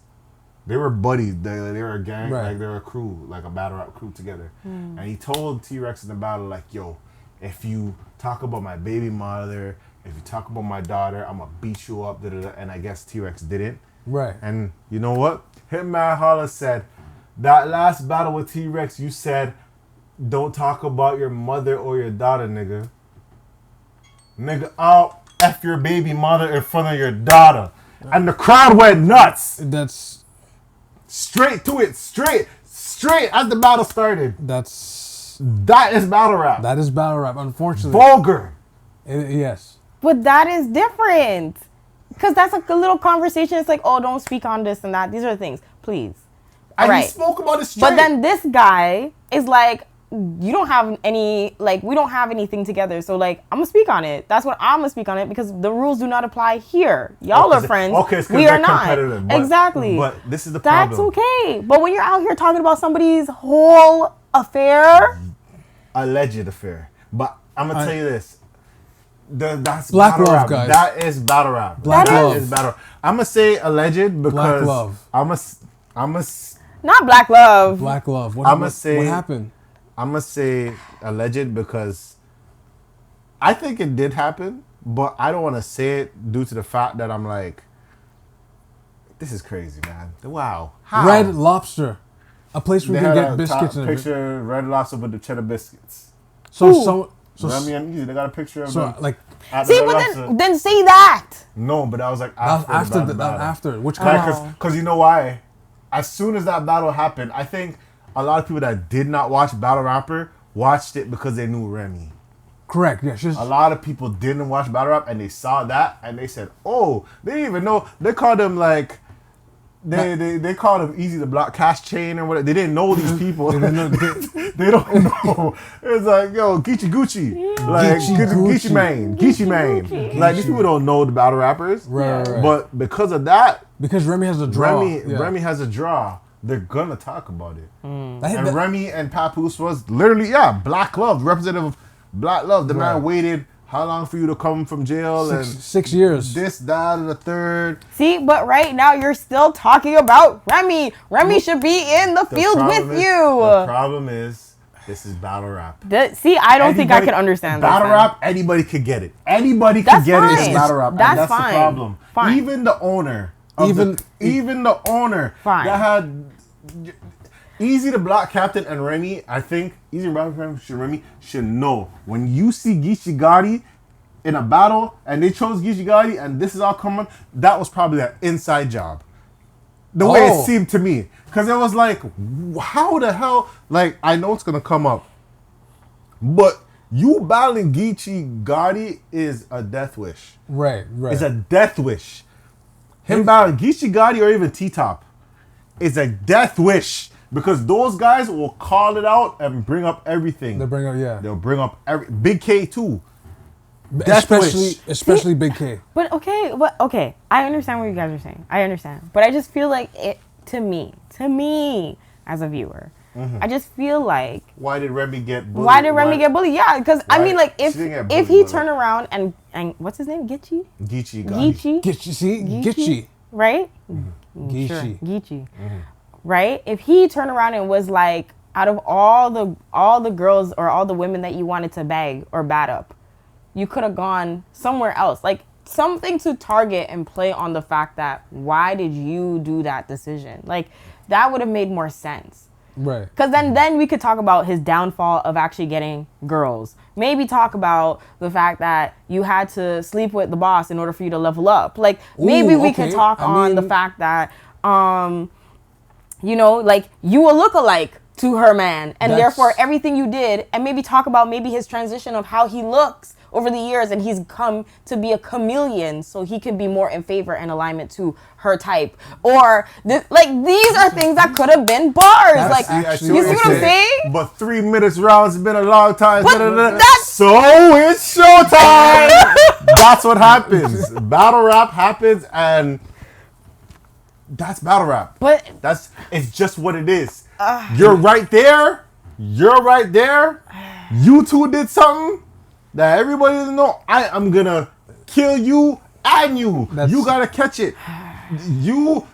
They were buddies. They were a gang. Right. Like, they were a crew. Like a battle rap crew together. And he told T-Rex in the battle, like, yo, if you talk about my baby mother, if you talk about my daughter, I'm going to beat you up. Da, da, da. And I guess T-Rex didn't. Right. And you know what? Hitman Holla said, that last battle with T-Rex, you said, don't talk about your mother or your daughter, nigga. Nigga, I'll F your baby mother in front of your daughter. And the crowd went nuts. That's... Straight to it. Straight as the battle started. That is battle rap. That is battle rap, unfortunately. Vulgar. Yes. But that is different. Because that's like a little conversation. It's like, oh, don't speak on this and that. These are the things. Please. And right. he spoke about it straight. But then this guy is like, you don't have any, like, we don't have anything together. So, like, I'm going to speak on it. That's what I'm going to speak on it because the rules do not apply here. Y'all are friends. Okay, we are not. But, exactly. But this is the problem. That's okay. But when you're out here talking about somebody's whole affair. Alleged affair. But I'm going to tell you this. That's Black battle love, rap. guys. That is battle rap. Black that love. is battle rap. I'm going to say alleged because Black love. I'm a Not black love. Black love. What happened? I'm going to say alleged because I think it did happen, but I don't want to say it due to the fact that I'm like, this is crazy, man. Wow. How? Red Lobster. A place where you can get biscuits and picture Red Lobster with the cheddar biscuits. So Remy and Eazy, they got a picture of them. Like, see, but then say that. No, but that was like after the battle. After. Which kind? Because you know why? As soon as that battle happened, I think a lot of people that did not watch Battlerapper watched it because they knew Remy. Correct. Yeah. A lot of people didn't watch Battlerap and they saw that and they said, "Oh, they didn't even know." They called him like they called him Eazy the Block Cash Chain or whatever. They didn't know these people. they don't know. It's like, yo, Geechi Gucci, like Geechi Mane. Like these people don't know the battle rappers. Right. But because of that, because Remy has a draw. Remy has a draw. They're gonna talk about it. And Remy and Papoose was literally, black love, representative of black love. The man waited how long for you to come from jail? 6 years. This, that, and the third. See, but right now you're still talking about Remy. Remy should be in the field with you. The problem is, this is battle rap. See, I don't think I can understand that. Battle rap, anybody could get it. Anybody could get it. It's battle rap. That's fine. The problem. Fine. Even the owner. Even the owner. Fine. That had Eazy the Block Captain and Remy, I think Eazy and Remy should know when you see Geechi Gotti in a battle and they chose Geechi Gotti and this is all coming, that was probably an inside job. The way it seemed to me. Because it was like, how the hell? Like, I know it's going to come up. But you battling Geechi Gotti is a death wish. Right. It's a death wish. Him battling Geechi Gotti or even T-Top is a death wish. Because those guys will call it out and bring up everything. They'll bring up Bigg K too. Especially Bigg K. But okay. I understand what you guys are saying. I understand. But I just feel like to me as a viewer, I just feel like why did Remy get bullied? Yeah, because I mean, like if he turned around and what's his name? Geechi Gotti. Right? Geechi. Sure. Geechi. Right? If he turned around and was like, out of all the girls or all the women that you wanted to bag or bat up, you could have gone somewhere else. Like something to target and play on the fact that why did you do that decision? Like that would have made more sense. Right. Because then we could talk about his downfall of actually getting girls. Maybe talk about the fact that you had to sleep with the boss in order for you to level up. Like maybe we could talk on the fact that like you a lookalike to her man, and therefore everything you did, and maybe talk about maybe his transition of how he looks over the years, and he's come to be a chameleon, so he can be more in favor and alignment to her type. Or these are things that could have been bars. You see what I'm saying? But 3 minutes rounds has been a long time. So it's showtime. That's what happens. Battle rap happens, and that's battle rap. But it's just what it is. You're right there. You two did something. that everybody doesn't know. I am gonna kill you and you. You gotta catch it. You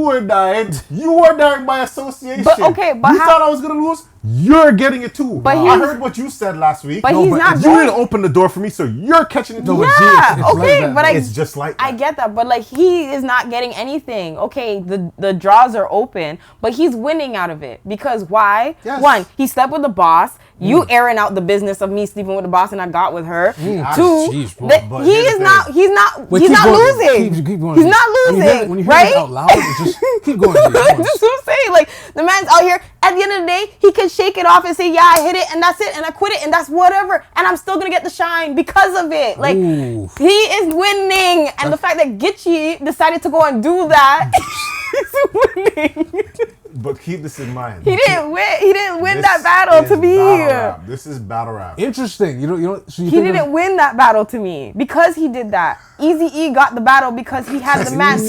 were dying. You were dying by association. But okay, but you thought I was gonna lose. You're getting it too. But I heard what you said last week. But he's not. You didn't open the door for me, so you're catching it too. No, Yeah, it's okay, like but it's just like that. I get that, but like he is not getting anything. Okay, the draws are open, but he's winning out of it because why? Yes. One, he slept with the boss. You airing out the business of me sleeping with the boss and I got with her. Two, Jeez, but he here's is the not. thing. He's not. Wait, he's keep not going. losing. Keep going. He's not losing, When you hear right? it out loud, just keep going. Keep That's going. what I'm saying. Like the man's out here. At the end of the day, he can shake it off and say, "Yeah, I hit it, and that's it, and I quit it, and that's whatever, and I'm still gonna get the shine because of it." Like Ooh. he is winning, and the fact that Geechi decided to go and do that, he's winning. But keep this in mind. He didn't win. He didn't win This that battle is to me. battle rap. This is battle rap. Interesting. You know. So you He think didn't win that battle to me because he did that. Eazy got the battle because he had the man.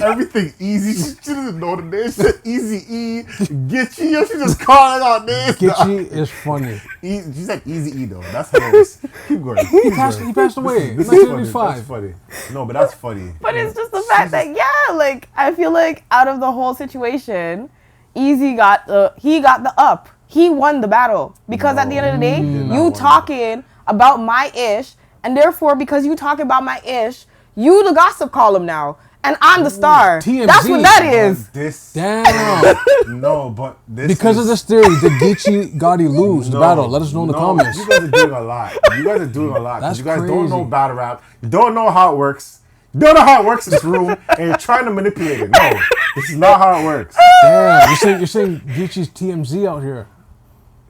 Everything easy. She doesn't know the name. She said Easy E. Geechi. She just calling out names. Geechi is funny. She said Easy E though. That's hilarious. Keep going. He passed away in This is funny. 1985. That's funny. No, but that's funny. But it's just the fact that like I feel like out of the whole situation, Eazy got the up. He won the battle because at the end of the day, you talking about my ish, and therefore because you talking about my ish, you the gossip column now, and I'm the star. TMZ. That's what that is. This. Damn. No, but this. Because of this theory, did Geechi Gotti lose the battle? Let us know in the comments. You guys are doing a lot. You guys are doing a lot. That's You guys crazy. don't know battle rap. You don't know how it works. You don't know how it works in this room, and you're trying to manipulate it. No, this is not how it works. Damn. You're saying Geechi's TMZ out here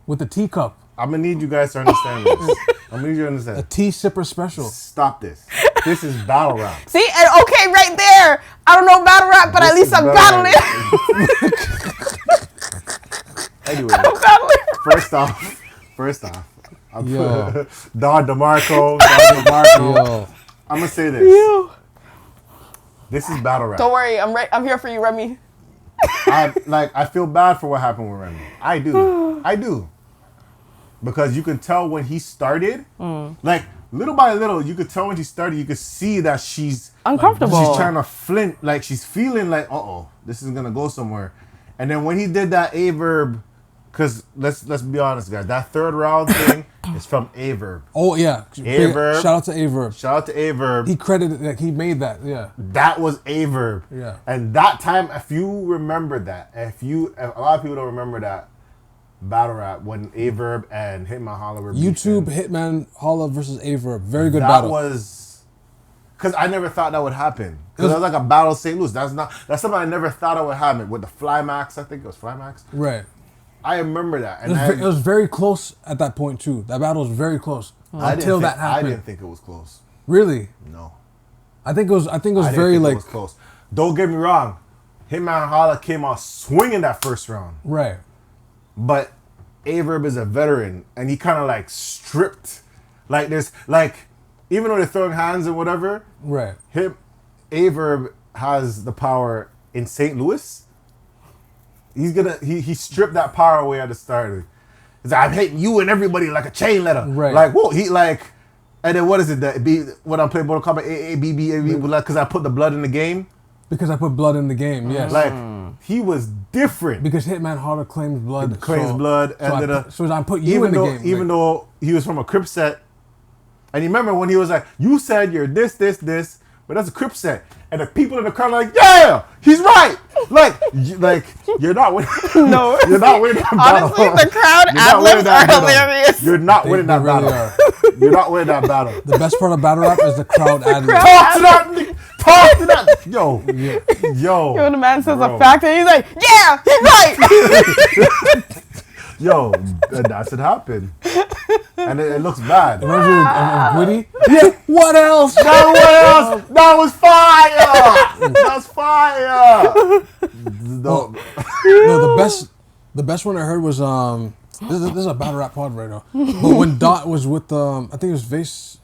with the teacup, I'm gonna need you guys to understand this. I'm gonna need you to a understand. tea sipper special. Stop this. This is battle rap. See, and okay, right there. I don't know battle rap, but at This least is I'm battle battling. rap. Anyway, I'm battling. first off, I Yo. put Don DeMarco. Yo. I'm gonna say this. This is battle rap. Don't worry, I'm here for you, Remy. I feel bad for what happened with Remy. I do. Because you can tell when he started, like little by little, you could tell when she started, you could see that she's Uncomfortable. She's trying to flint, like she's feeling like, this is gonna go somewhere. And then when he did that Ayeverb, because let's be honest, guys, that third round thing is from Ayeverb. Oh yeah. Ayeverb. Shout out to Ayeverb. Shout out to Ayeverb. He credited like he made that. Yeah. That was Ayeverb. Yeah. And that time, if you remember that, if a lot of people don't remember that battle rap when Ayeverb and Hitman Holla were YouTube beefing, Hitman Holla versus Ayeverb. Very good that battle. was because I never thought that would happen. Because it was like a battle of St. Louis. That's something I never thought it would happen with the Flymax. I think it was Flymax. Right. I remember that, and It was very close at that point too. That battle was very close until that I happened. didn't think it was close. Really? No, I think it was. I think it was I didn't very think like it was close. Don't get me wrong, Hitman Holla came out swinging that first round. right. But Ayeverb is a veteran, and he kind of like stripped. Like there's like, even though they're throwing hands and whatever, Right. Ayeverb has the power in St. Louis. He stripped that power away at the start. He's like, I'm hitting you and everybody like a chain letter. Right. Like whoa, and then what is it that when I'm playing Mortal Kombat AABB like because I put the blood in the game. Because I put blood in the game. Yes. Like he was different. Because Hitman Holla claims blood. Blood, and I put you in the game. Even though he was from a Crip set, and you remember when he was like, "You said you're this, but that's a Crip set," and the people in the crowd are like, "Yeah, he's right." Like you're not winning. No, you're not winning that battle. honestly, the crowd ad-libs are hilarious. You're not winning that really battle. You're not winning that battle. The best part of battle rap is the crowd ad lib. Talk to that. Talk to that. Yo. Yo, the man says bro. a fact and he's like, yeah, he's right. Yo, that should happen. And it looks bad. Reminds you of Gwitty? Yeah. What else? That was fire! That's fire! No, the best one I heard was this is a battle rap pod right now. But when Dot was with I think it was Vase,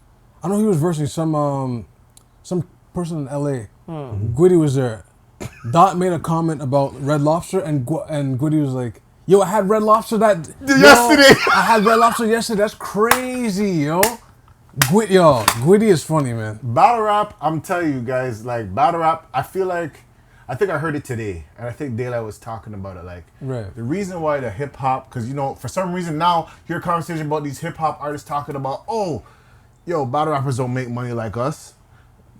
I know he was versing some person in LA. Gwitty was there. Dot made a comment about Red Lobster and Gwitty was like, Yo, I had Red Lobster Yesterday. I had Red Lobster yesterday. That's crazy, yo. Gwitty is funny, man. Battle rap, I'm telling you guys, like battle rap, I think I heard it today, and I think Daylight was talking about it. Like, Right. the reason why the hip hop, because for some reason now, hear a conversation about these hip hop artists talking about, battle rappers don't make money like us.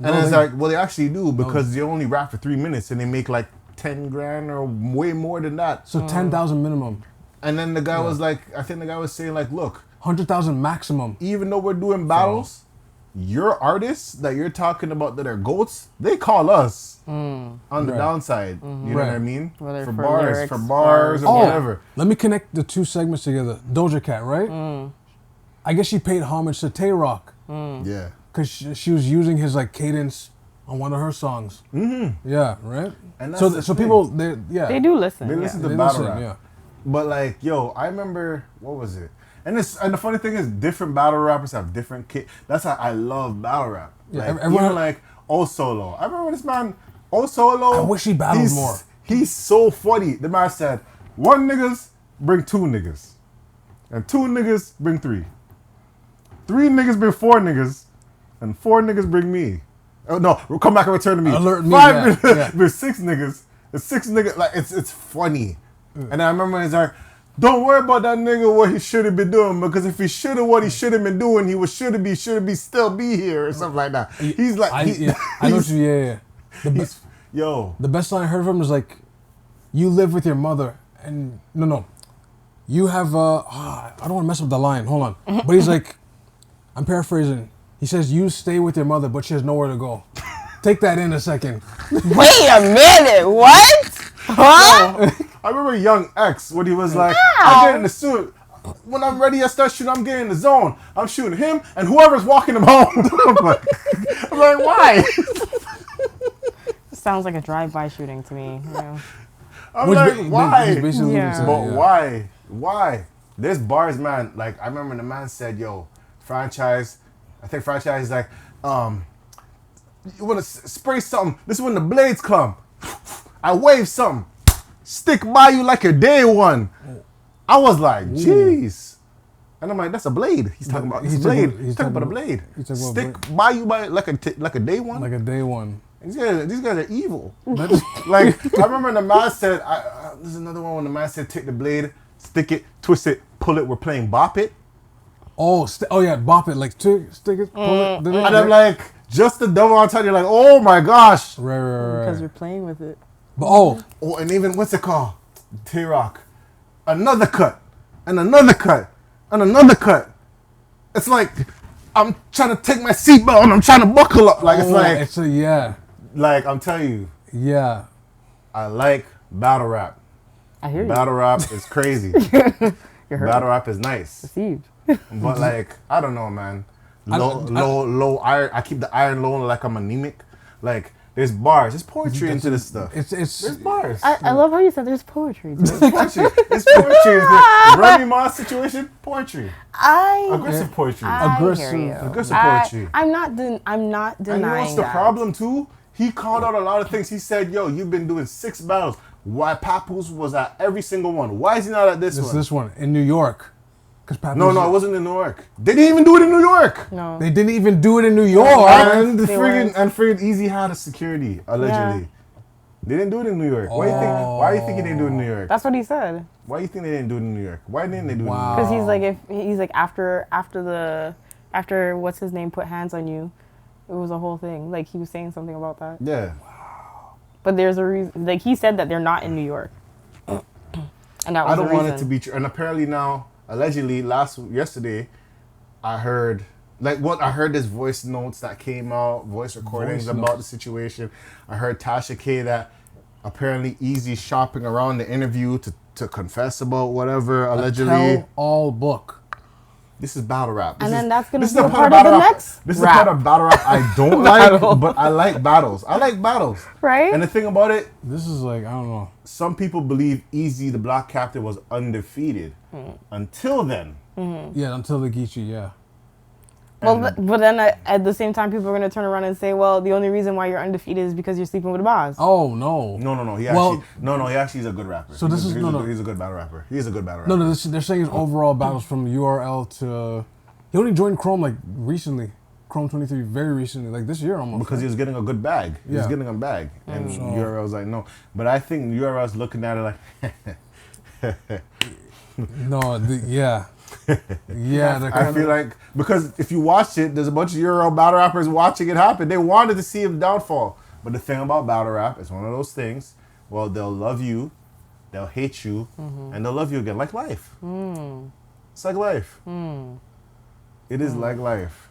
And it's like, well, they actually do, because they only rap for 3 minutes and they make like 10 grand or way more than that. So 10,000 minimum. And then the guy was like, I think the guy was saying like, look, 100,000 maximum. even though we're doing battles, your artists that you're talking about that are GOATs, they call us on the downside. You know what I mean? Whether for for bars, lyrics, for bars, or whatever. Let me connect the two segments together. Doja Cat, right? I guess she paid homage to Tay Rock. Yeah. Because she was using his like cadence on one of her songs. Mm-hmm. Yeah, right? And that's the so thing. people, they do listen. They listen to They battle listen, rap. yeah. But like, I remember, what was it? And the funny thing is, different battle rappers have different That's how I love battle rap. Yeah, Like, everyone- even like O Solo. I remember this man, O Solo. I wish he battled more. He's so funny. The man said, 1 niggas bring 2 niggas. And 2 niggas bring 3. 3 niggas bring 4 niggas. And 4 niggas bring me. Oh no, come back and return to me. Alert me, 5 yeah, niggas yeah. bring 6 niggas. And 6 niggas, like, it's funny. And I remember he's like, don't worry about that nigga what he should have been doing, because if he should have what he should have been doing, he should have be still be here or something like that. He's like, I know what you, yeah. The best line I heard from him was like, you live with your mother, and no. You have, I don't want to mess up the line, hold on. But he's like, I'm paraphrasing. He says, you stay with your mother, but she has nowhere to go. Take that in a second. Wait a minute, what? Huh? I remember Young X when he was like, I get in the suit. When I'm ready, I start shooting. I'm getting in the zone. I'm shooting him and whoever's walking him home. I'm like, why? Sounds like a drive-by shooting to me. You know? I'm like, why? He's basically Yeah. saying, But yeah. why? Why? There's bars, man. Like, I remember the man said, yo, franchise. I think franchise is like, you want to spray something. This is when the blades come. I wave something. Stick by you like your day one. I was like, jeez. And I'm like, that's a blade. He's talking about this blade. He's talking about a blade. Stick by you like a day one. Like a day one. These guys are evil. Like, I remember the man said, this is another one when the man said, take the blade, stick it, twist it, pull it. We're playing Bop It. Oh yeah, bop it. Like, stick it, pull it. And I'm like, just the double on top, you're like, oh my gosh. Right. Because you're playing with it. But Oh, and even, what's it called? T-Rock. Another cut. And another cut. And another cut. It's like, I'm trying to take my seatbelt and I'm trying to buckle up. Like, yeah. Like, I'm telling you, Yeah. I like battle rap. I hear you. Battle rap is crazy. You're hurt. Battle rap is nice. Deceived. But like, I don't know, man. Low iron. I keep the iron low like I'm anemic. Like, there's bars. There's poetry into this stuff. There's bars. I love how you said there's poetry. There's poetry. There's poetry. The Remy Ma situation, poetry. Aggressive poetry. Aggressive poetry. I'm not denying And you know what's the problem too? He called out a lot of things. He said, yo, you've been doing 6 battles. Why Papoose was at every single one? Why is he not at this one? This one in New York. No, it wasn't in New York. They didn't even do it in New York. No. They didn't even do it in New York. And friggin' Eazy had a security, allegedly. Yeah. They didn't do it in New York. Why do you think they didn't do it in New York? That's what he said. Why do you think they didn't do it in New York? Why didn't they do it in New York? Because he's like after what's his name put hands on you, it was a whole thing. Like he was saying something about that. Yeah. But there's a reason. Like he said that they're not in New York. And that was I don't the want reason. it to be true. And apparently now, allegedly, yesterday, I heard this voice notes that came out, voice recordings about the situation. I heard Tasha K that apparently Eazy shopping around the interview to confess about whatever, allegedly. Tell all book. This is battle rap. And then that's going to this be is a the part part of the rap. next This is the rap. part of battle rap I don't like, but I like battles. I like battles. Right? And the thing about it, This is like, I don't know. some people believe Eazy, the Black Captain, was undefeated. Until then. Yeah, until the Geechi, yeah. Well, but then at the same time, people are going to turn around and say, well, the only reason why you're undefeated is because you're sleeping with a boss. Oh, no. No. He actually is a good rapper. So he's a good battle rapper. He's a good battle rapper. No, they're saying his overall battles from URL to... He only joined Chrome, like, recently. Chrome 23, very recently, like this year almost. Because he was getting a good bag. He was getting a bag. And URL's like, no. But I think URL's looking at it like... No, yeah. Yeah, I feel like, because if you watch it, there's a bunch of Euro battle rappers watching it happen. They wanted to see him downfall. But the thing about battle rap, it's one of those things, well, they'll love you, they'll hate you, and they'll love you again. Like life. It's like life. It is like life.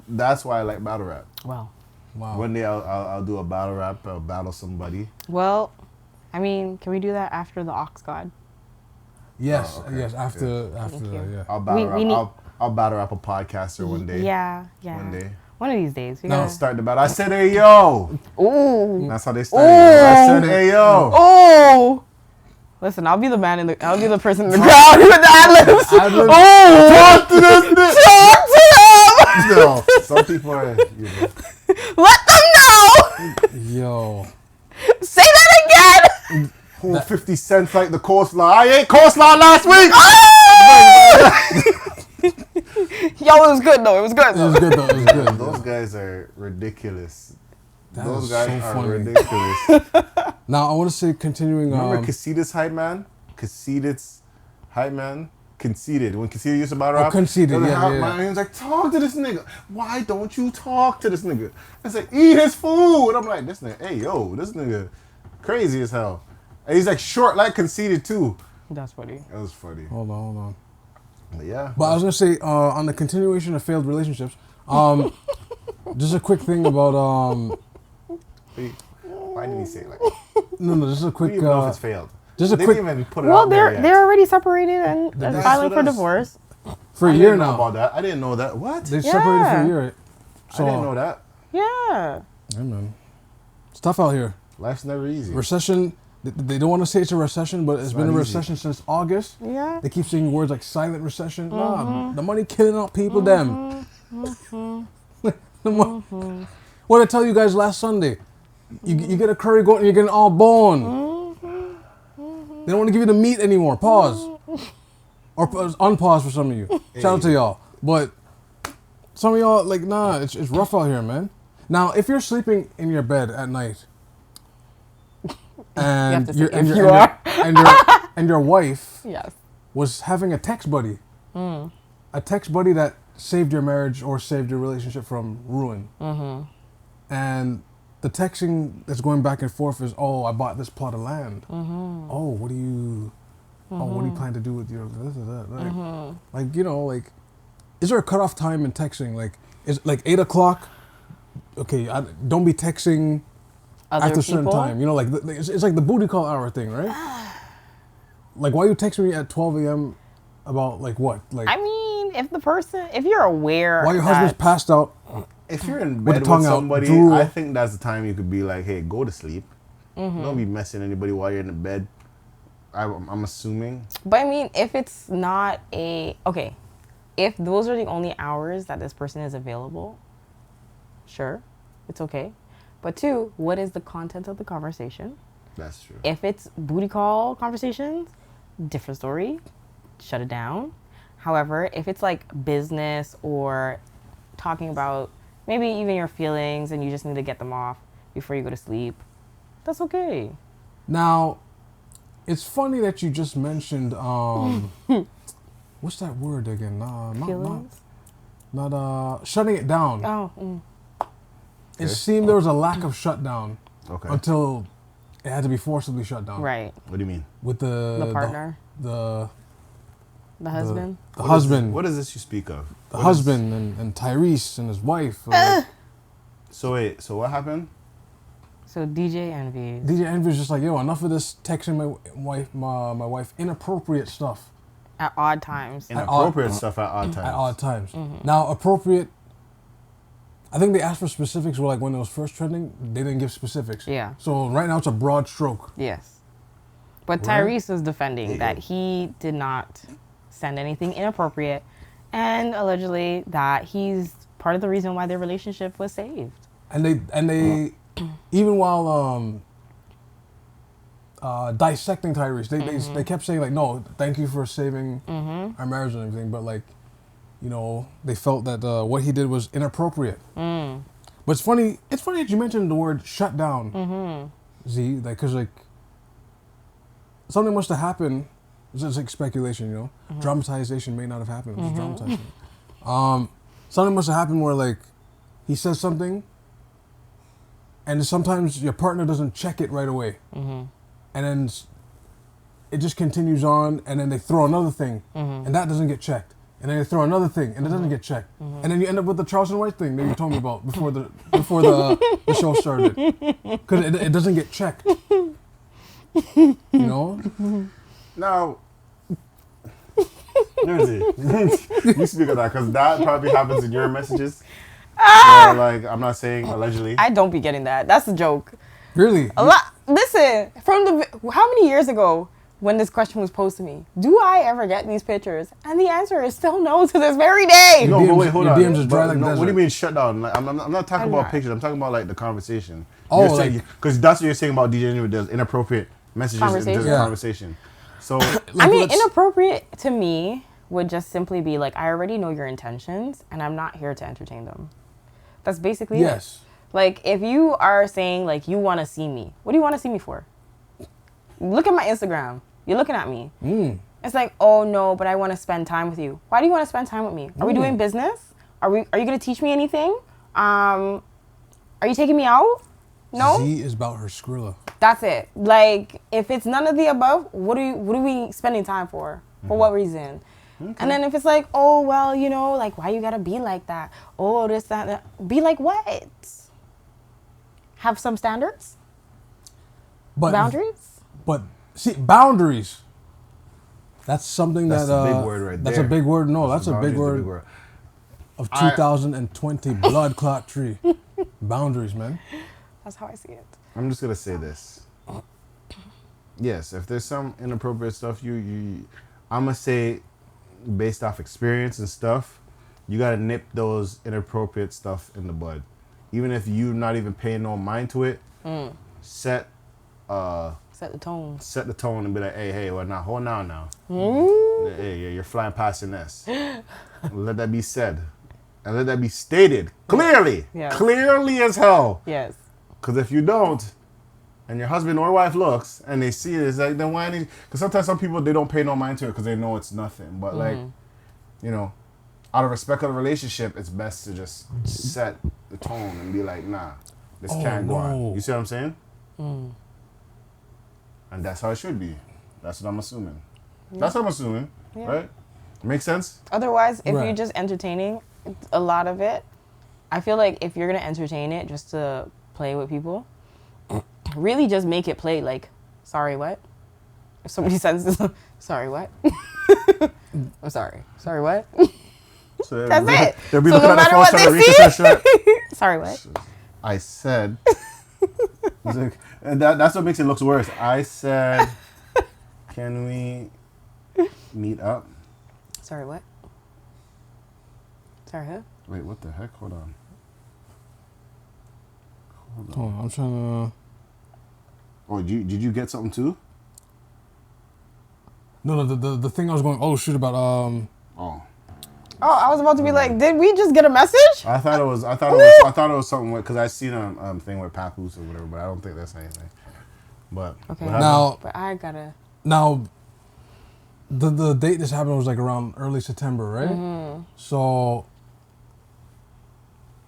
That's why I like battle rap. Wow. One day I'll do a battle rap, I'll battle somebody. Well, I mean, can we do that after the Ox God? Yes, after yeah. I'll battle rap a podcaster one day. Yeah. One day. One of these days. Now start the battle. I said, hey, yo. Ooh. That's how they started. I said, hey, yo. Oh. Listen, I'll be the person in the crowd with the ad-libs. Oh. Talk to this nigga. Talk to him. No, some people are, you know. Let them know. Yo. Say that again. 50 cents like the coleslaw. I ate coleslaw last week. Yo, it was good though. It was good. Those guys are ridiculous. Those guys are funny. ridiculous. Now I want to say, continuing. Remember Conceded's hype man? Conceded's hype man? Conceded. When Conceded used to battle rap. Conceded, yeah. He was like, talk to this nigga. Why don't you talk to this nigga? I said, eat his food. I'm like, this nigga, hey yo, this nigga crazy as hell. And he's like short like Conceded too. That's funny. That was funny. Hold on. But yeah. But I was gonna say, on the continuation of failed relationships, just a quick thing about Why did he say it like that? No, just a quick. We don't even know if it's failed. Just a they quick. Didn't even put it Well, out there yet. they're already separated and filing for divorce. For a I year didn't know now. about that. I didn't know that. What? They separated for a year. So, I didn't know that. Yeah. Yeah, man. It's tough out here. Life's never easy. Recession. They don't want to say it's a recession, but it's been a recession since August. Yeah. They keep saying words like silent recession. Nah, the money killing out people. Them. What did I tell you guys last Sunday? You get a curry goat and you're getting all bone. They don't want to give you the meat anymore. Pause. Or unpause for some of you. Shout out to y'all. But some of y'all, like, nah, it's rough out here, man. Now, if you're sleeping in your bed at night, and your wife was having a text buddy, a text buddy that saved your marriage or saved your relationship from ruin, and the texting that's going back and forth is, oh, I bought this plot of land. Oh, what do you plan to do with your like, you know, like, is there a cutoff time in texting? Like, is like 8 o'clock? Okay, don't be texting after a certain time. You know, like it's like the booty call hour thing, right? Like, why you texting me at 12 a.m. about like what? Like, I mean, if you're aware, while your husband's passed out. If you're in bed with somebody, I think that's the time you could be like, hey, go to sleep. Don't be messing anybody while you're in the bed. I'm assuming. But I mean, if it's not if those are the only hours that this person is available, sure, it's okay. But 2, what is the content of the conversation? That's true. If it's booty call conversations, different story, shut it down. However, if it's like business or talking about maybe even your feelings and you just need to get them off before you go to sleep, that's okay. Now, it's funny that you just mentioned, what's that word again? Not shutting it down. Oh. It seemed there was a lack of shutdown until it had to be forcibly shut down. Right. What do you mean? With the partner? The husband? The husband. What is this you speak of? The husband and Tyrese and his wife. So wait, so what happened? So DJ Envy is just like, yo, enough of this texting my wife inappropriate stuff. At odd times. Inappropriate stuff at odd times. At odd times. Now, appropriate, I think they asked for specifics were like when it was first trending, they didn't give specifics. Yeah. So right now it's a broad stroke. Yes. But Tyrese was defending that he did not send anything inappropriate and allegedly that he's part of the reason why their relationship was saved. And they even while dissecting Tyrese, they kept saying like, no, thank you for saving our marriage and everything, but like, you know, they felt that what he did was inappropriate. But it's funny that you mentioned the word shut down, Z, like, cause like something must have happened. It's just like speculation, you know. Dramatization may not have happened. It was dramatization. Something must have happened where like he says something, and sometimes your partner doesn't check it right away, and then it just continues on, and then they throw another thing, and that doesn't get checked, and then they throw another thing, and it doesn't get checked, and then you end up with the Charleston White thing that you told me about before the show started, because it doesn't get checked, you know. Now, you speak of that because that probably happens in your messages. Where, like, I'm not saying allegedly. I don't be getting that. That's a joke. Really? A lot. Listen, how many years ago when this question was posed to me, do I ever get these pictures? And the answer is still no to this very day. No, but wait, hold on. DMs is dry like what do you mean shut down? Like, I'm not talking about pictures. I'm talking about like the conversation. Oh, because that's what you're saying about DJing with those inappropriate messages in the conversation. So, I mean, inappropriate to me would just simply be like, I already know your intentions and I'm not here to entertain them. That's basically it. Like, if you are saying like you want to see me, what do you want to see me for? Look at my Instagram. You're looking at me. It's like, oh no, but I want to spend time with you. Why do you want to spend time with me? Are we doing business? Are you going to teach me anything? Are you taking me out? No. Z is about her Skrilla. That's it. Like, if it's none of the above, what are we spending time for? For what reason? Okay. And then if it's like, oh, well, you know, like, why you gotta be like that? Oh, this, that. Be like what? Have some standards? Boundaries? But, see, boundaries. That's something that's a big word right there. That's a big word. No, that's a big word. Of 2020 blood clot tree. Boundaries, man. That's how I see it. I'm just gonna say this. Yes, if there's some inappropriate stuff, I'm gonna say, based off experience and stuff, you gotta nip those inappropriate stuff in the bud. Even if you're not even paying no mind to it, set the tone. Set the tone and be like, hey, well, now hold on now. Hey, you're flying past the nest. Let that be said, and let that be stated clearly, clearly as hell. Yes. Because if you don't, and your husband or wife looks, and they see it, it's like, then why? Because sometimes some people, they don't pay no mind to it because they know it's nothing. But like, you know, out of respect of the relationship, it's best to just set the tone and be like, nah, this can't go on. You see what I'm saying? And that's how it should be. That's what I'm assuming. That's what I'm assuming, right? Makes sense? Otherwise, if you're just entertaining a lot of it, I feel like if you're going to entertain it just to play with people, really just make it play like, sorry, what? If somebody says this, sorry, what? I'm sorry. Sorry, what? So that's it. They'll be so looking no at matter what they see, sorry, what? I said, and that's what makes it look worse. I said, can we meet up? Sorry, what? Sorry, who? Wait, what the heck? Hold on. Oh, I'm trying to... Oh, did you get something too? No, the thing I was going, oh, shoot, about... Oh, I was about to be like, did we just get a message? I thought it was something because I seen a thing with Papoose or whatever, but I don't think that's anything. But okay. But I gotta... Now, the date this happened was like around early September, right? So...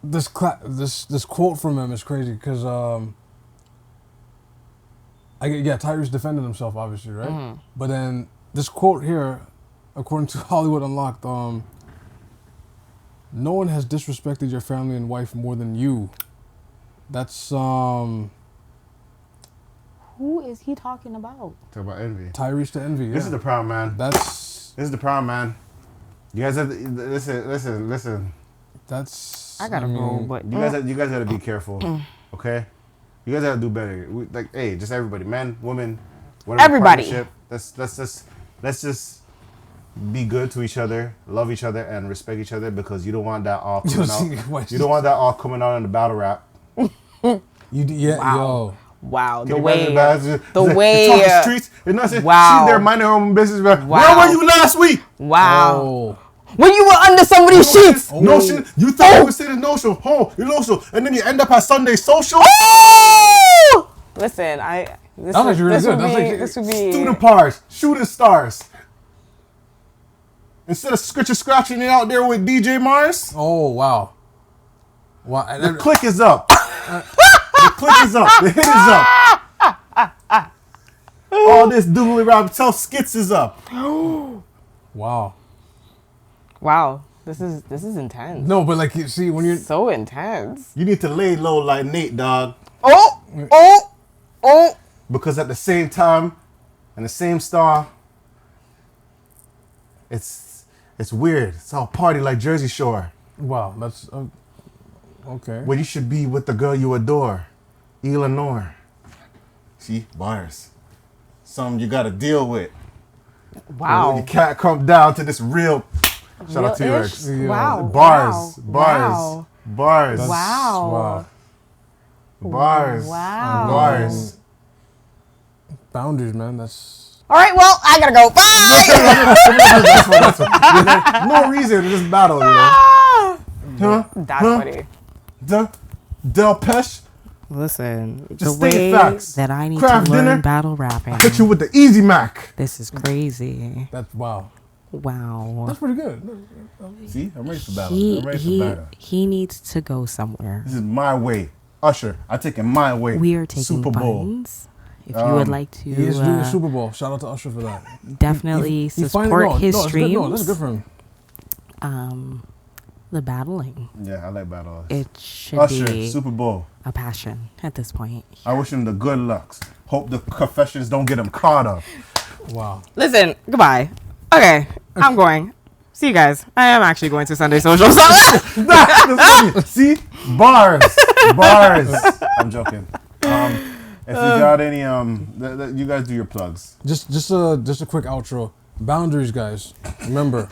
This quote from him is crazy because Tyrese defended himself obviously, right? But then this quote here, according to Hollywood Unlocked, no one has disrespected your family and wife more than you. That's Who is he talking about? Talk about envy. Tyrese to envy. This is the problem, man. This is the problem, man. You guys have to, listen. I gotta go, but you guys gotta be careful, okay? You guys gotta do better. Just everybody, men, women, whatever. Everybody. Let's just be good to each other, love each other, and respect each other because you don't want that all coming out. What? You don't want that all coming out in the battle rap. Yo. Wow, Can you imagine that? the It's way, like, you talk the streets, and not saying, wow. she's there minding her own business. Like, Wow. where were you last week? wow. Oh. When you were under somebody's sheets. No shit. You thought you were sitting no show, you know so, and then you end up at Sunday social. Oh! Listen, this That was really good. this would be Student pars, shooting stars. Instead of scratching it out there with DJ Mars, Oh, wow. Wow. And the click is up. The click is up. The hit is up. All this doodly rap self skits is up. wow. wow. This is intense. No, but like, you see, when you're... So intense. You need to lay low like Nate, dog. Oh. Because at the same time, and the same star, it's weird. It's all party like Jersey Shore. Wow, that's... okay. Where you should be with the girl you adore. Eleanor. See? Bars. Something you gotta deal with. Wow. You can't come down to this real... Shout out to you, Real-ish? Rex. Wow. Bars. Wow. Bars. Wow. Bars. Wow. Wow. Bars. Wow. Bars. Boundaries, man. That's... All right, well, I gotta go. Bye. No reason to just battle, you know? Huh? That's funny. Del Pesh. Listen, Just the state way facts. that I need Craft to learn dinner. battle rapping, Hit you with the Easy Mac. this is crazy. That's... Wow. Wow. That's pretty good. See? I'm ready for battle. I'm ready for battle. He needs to go somewhere. This is my way. Usher, I take it my way. We are taking Super Bowl. funds. If you would like to, He is doing the Super Bowl. Shout out to Usher for that. definitely He support his that's streams. good. No, that's good for him. The battling. Yeah, I like battle. It should Usher, be Super Bowl. a passion at this point. I wish him the good lucks. Hope the confessions don't get him caught up. Wow. Listen, goodbye. Okay, I'm going. See you guys. I am actually going to Sunday Social. So See? Bars. I'm joking. If you got any, you guys do your plugs. Just a quick outro. Boundaries, guys. Remember.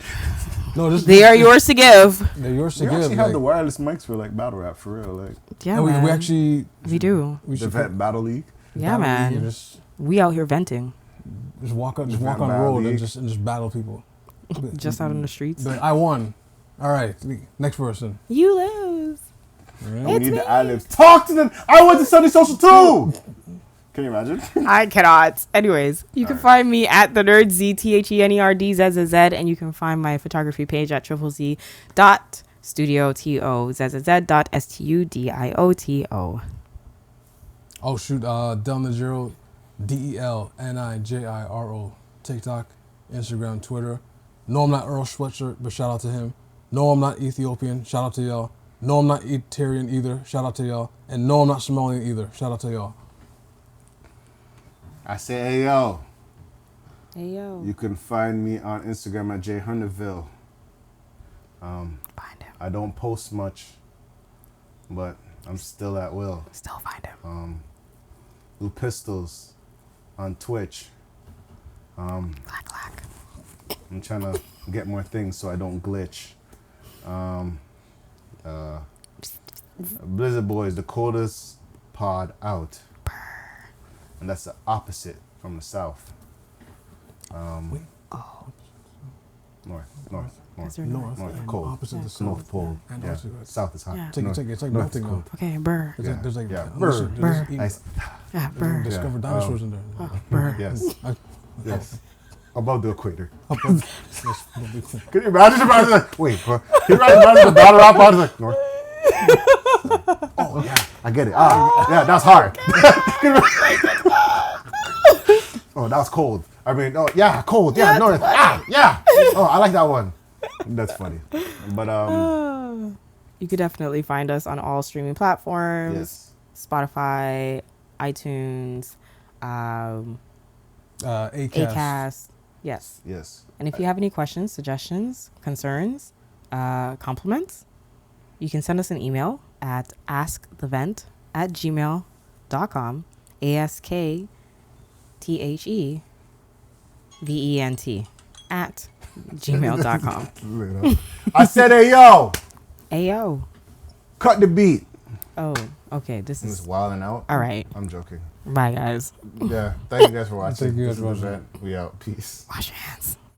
No, they are yours to give. They're yours to We give. actually have like- the wireless mics for like battle rap for real. Like Yeah, and we man. actually We do. we the should vet battle league. Yeah, man. Just We out here venting. walk on the battle road and league. just battle people. Just out on the streets. Be like, I won. All right, next person. You lose. We It's need me. the ad-libs. Talk to them. I went to Sunday Social too. Can you imagine? I cannot. Anyways, you can find me at the nerd ZTHENERDZZZ, and you can find my photography page at ZZZ.STUDIO. Oh shoot, Del Nigero, DELNIJIRO, TikTok, Instagram, Twitter. No, I'm not Earl Sweatshirt, but shout out to him. No, I'm not Ethiopian. Shout out to y'all. No, I'm not Eritrean either. Shout out to y'all. And no, I'm not Somalian either. Shout out to y'all. I say, hey yo. Hey, yo. You can find me on Instagram at jhunterville. Find him. I don't post much, but I'm still at will. Still find him. Blue Pistols on Twitch. Clack, clack. I'm trying to get more things so I don't glitch. Blizzard Boys, the coldest pod out. And that's the opposite from the south. North, Is there North, north, cold. opposite the North south. Pole. And Yeah. also good. South is hot. Yeah. Take North- it. It's like north melting is now. cold. Okay, burr. There's, Yeah. there's like Yeah. listen, Burr. there's Burr. Nice. Yeah, burr. discovered dinosaurs in there. Burr. Yes. Yes. Above the equator. Yes, don't be cool. Can you imagine if I was like, wait, what? Can you imagine the battle rap? I was like, north. Oh, yeah, I get it. Yeah, that's hard. Oh, that was cold. I mean, oh, yeah, cold. Yeah, north. Yeah. Oh, I like that one. That's funny. But, You could definitely find us on all streaming platforms. yes. Spotify, iTunes, Acast. Acast. Yes. Yes. And if you have any questions, suggestions, concerns, compliments, you can send us an email at askthévent@gmail.com. ASKTHEVENT gmail.com. I said, hey, yo. Ayo. Cut the beat. Oh, okay. This I'm is just wilding out. all right. I'm joking. Bye, guys. Yeah. Thank you guys for watching. Thank you guys This for is the watching. event. We out. Peace. Wash your hands.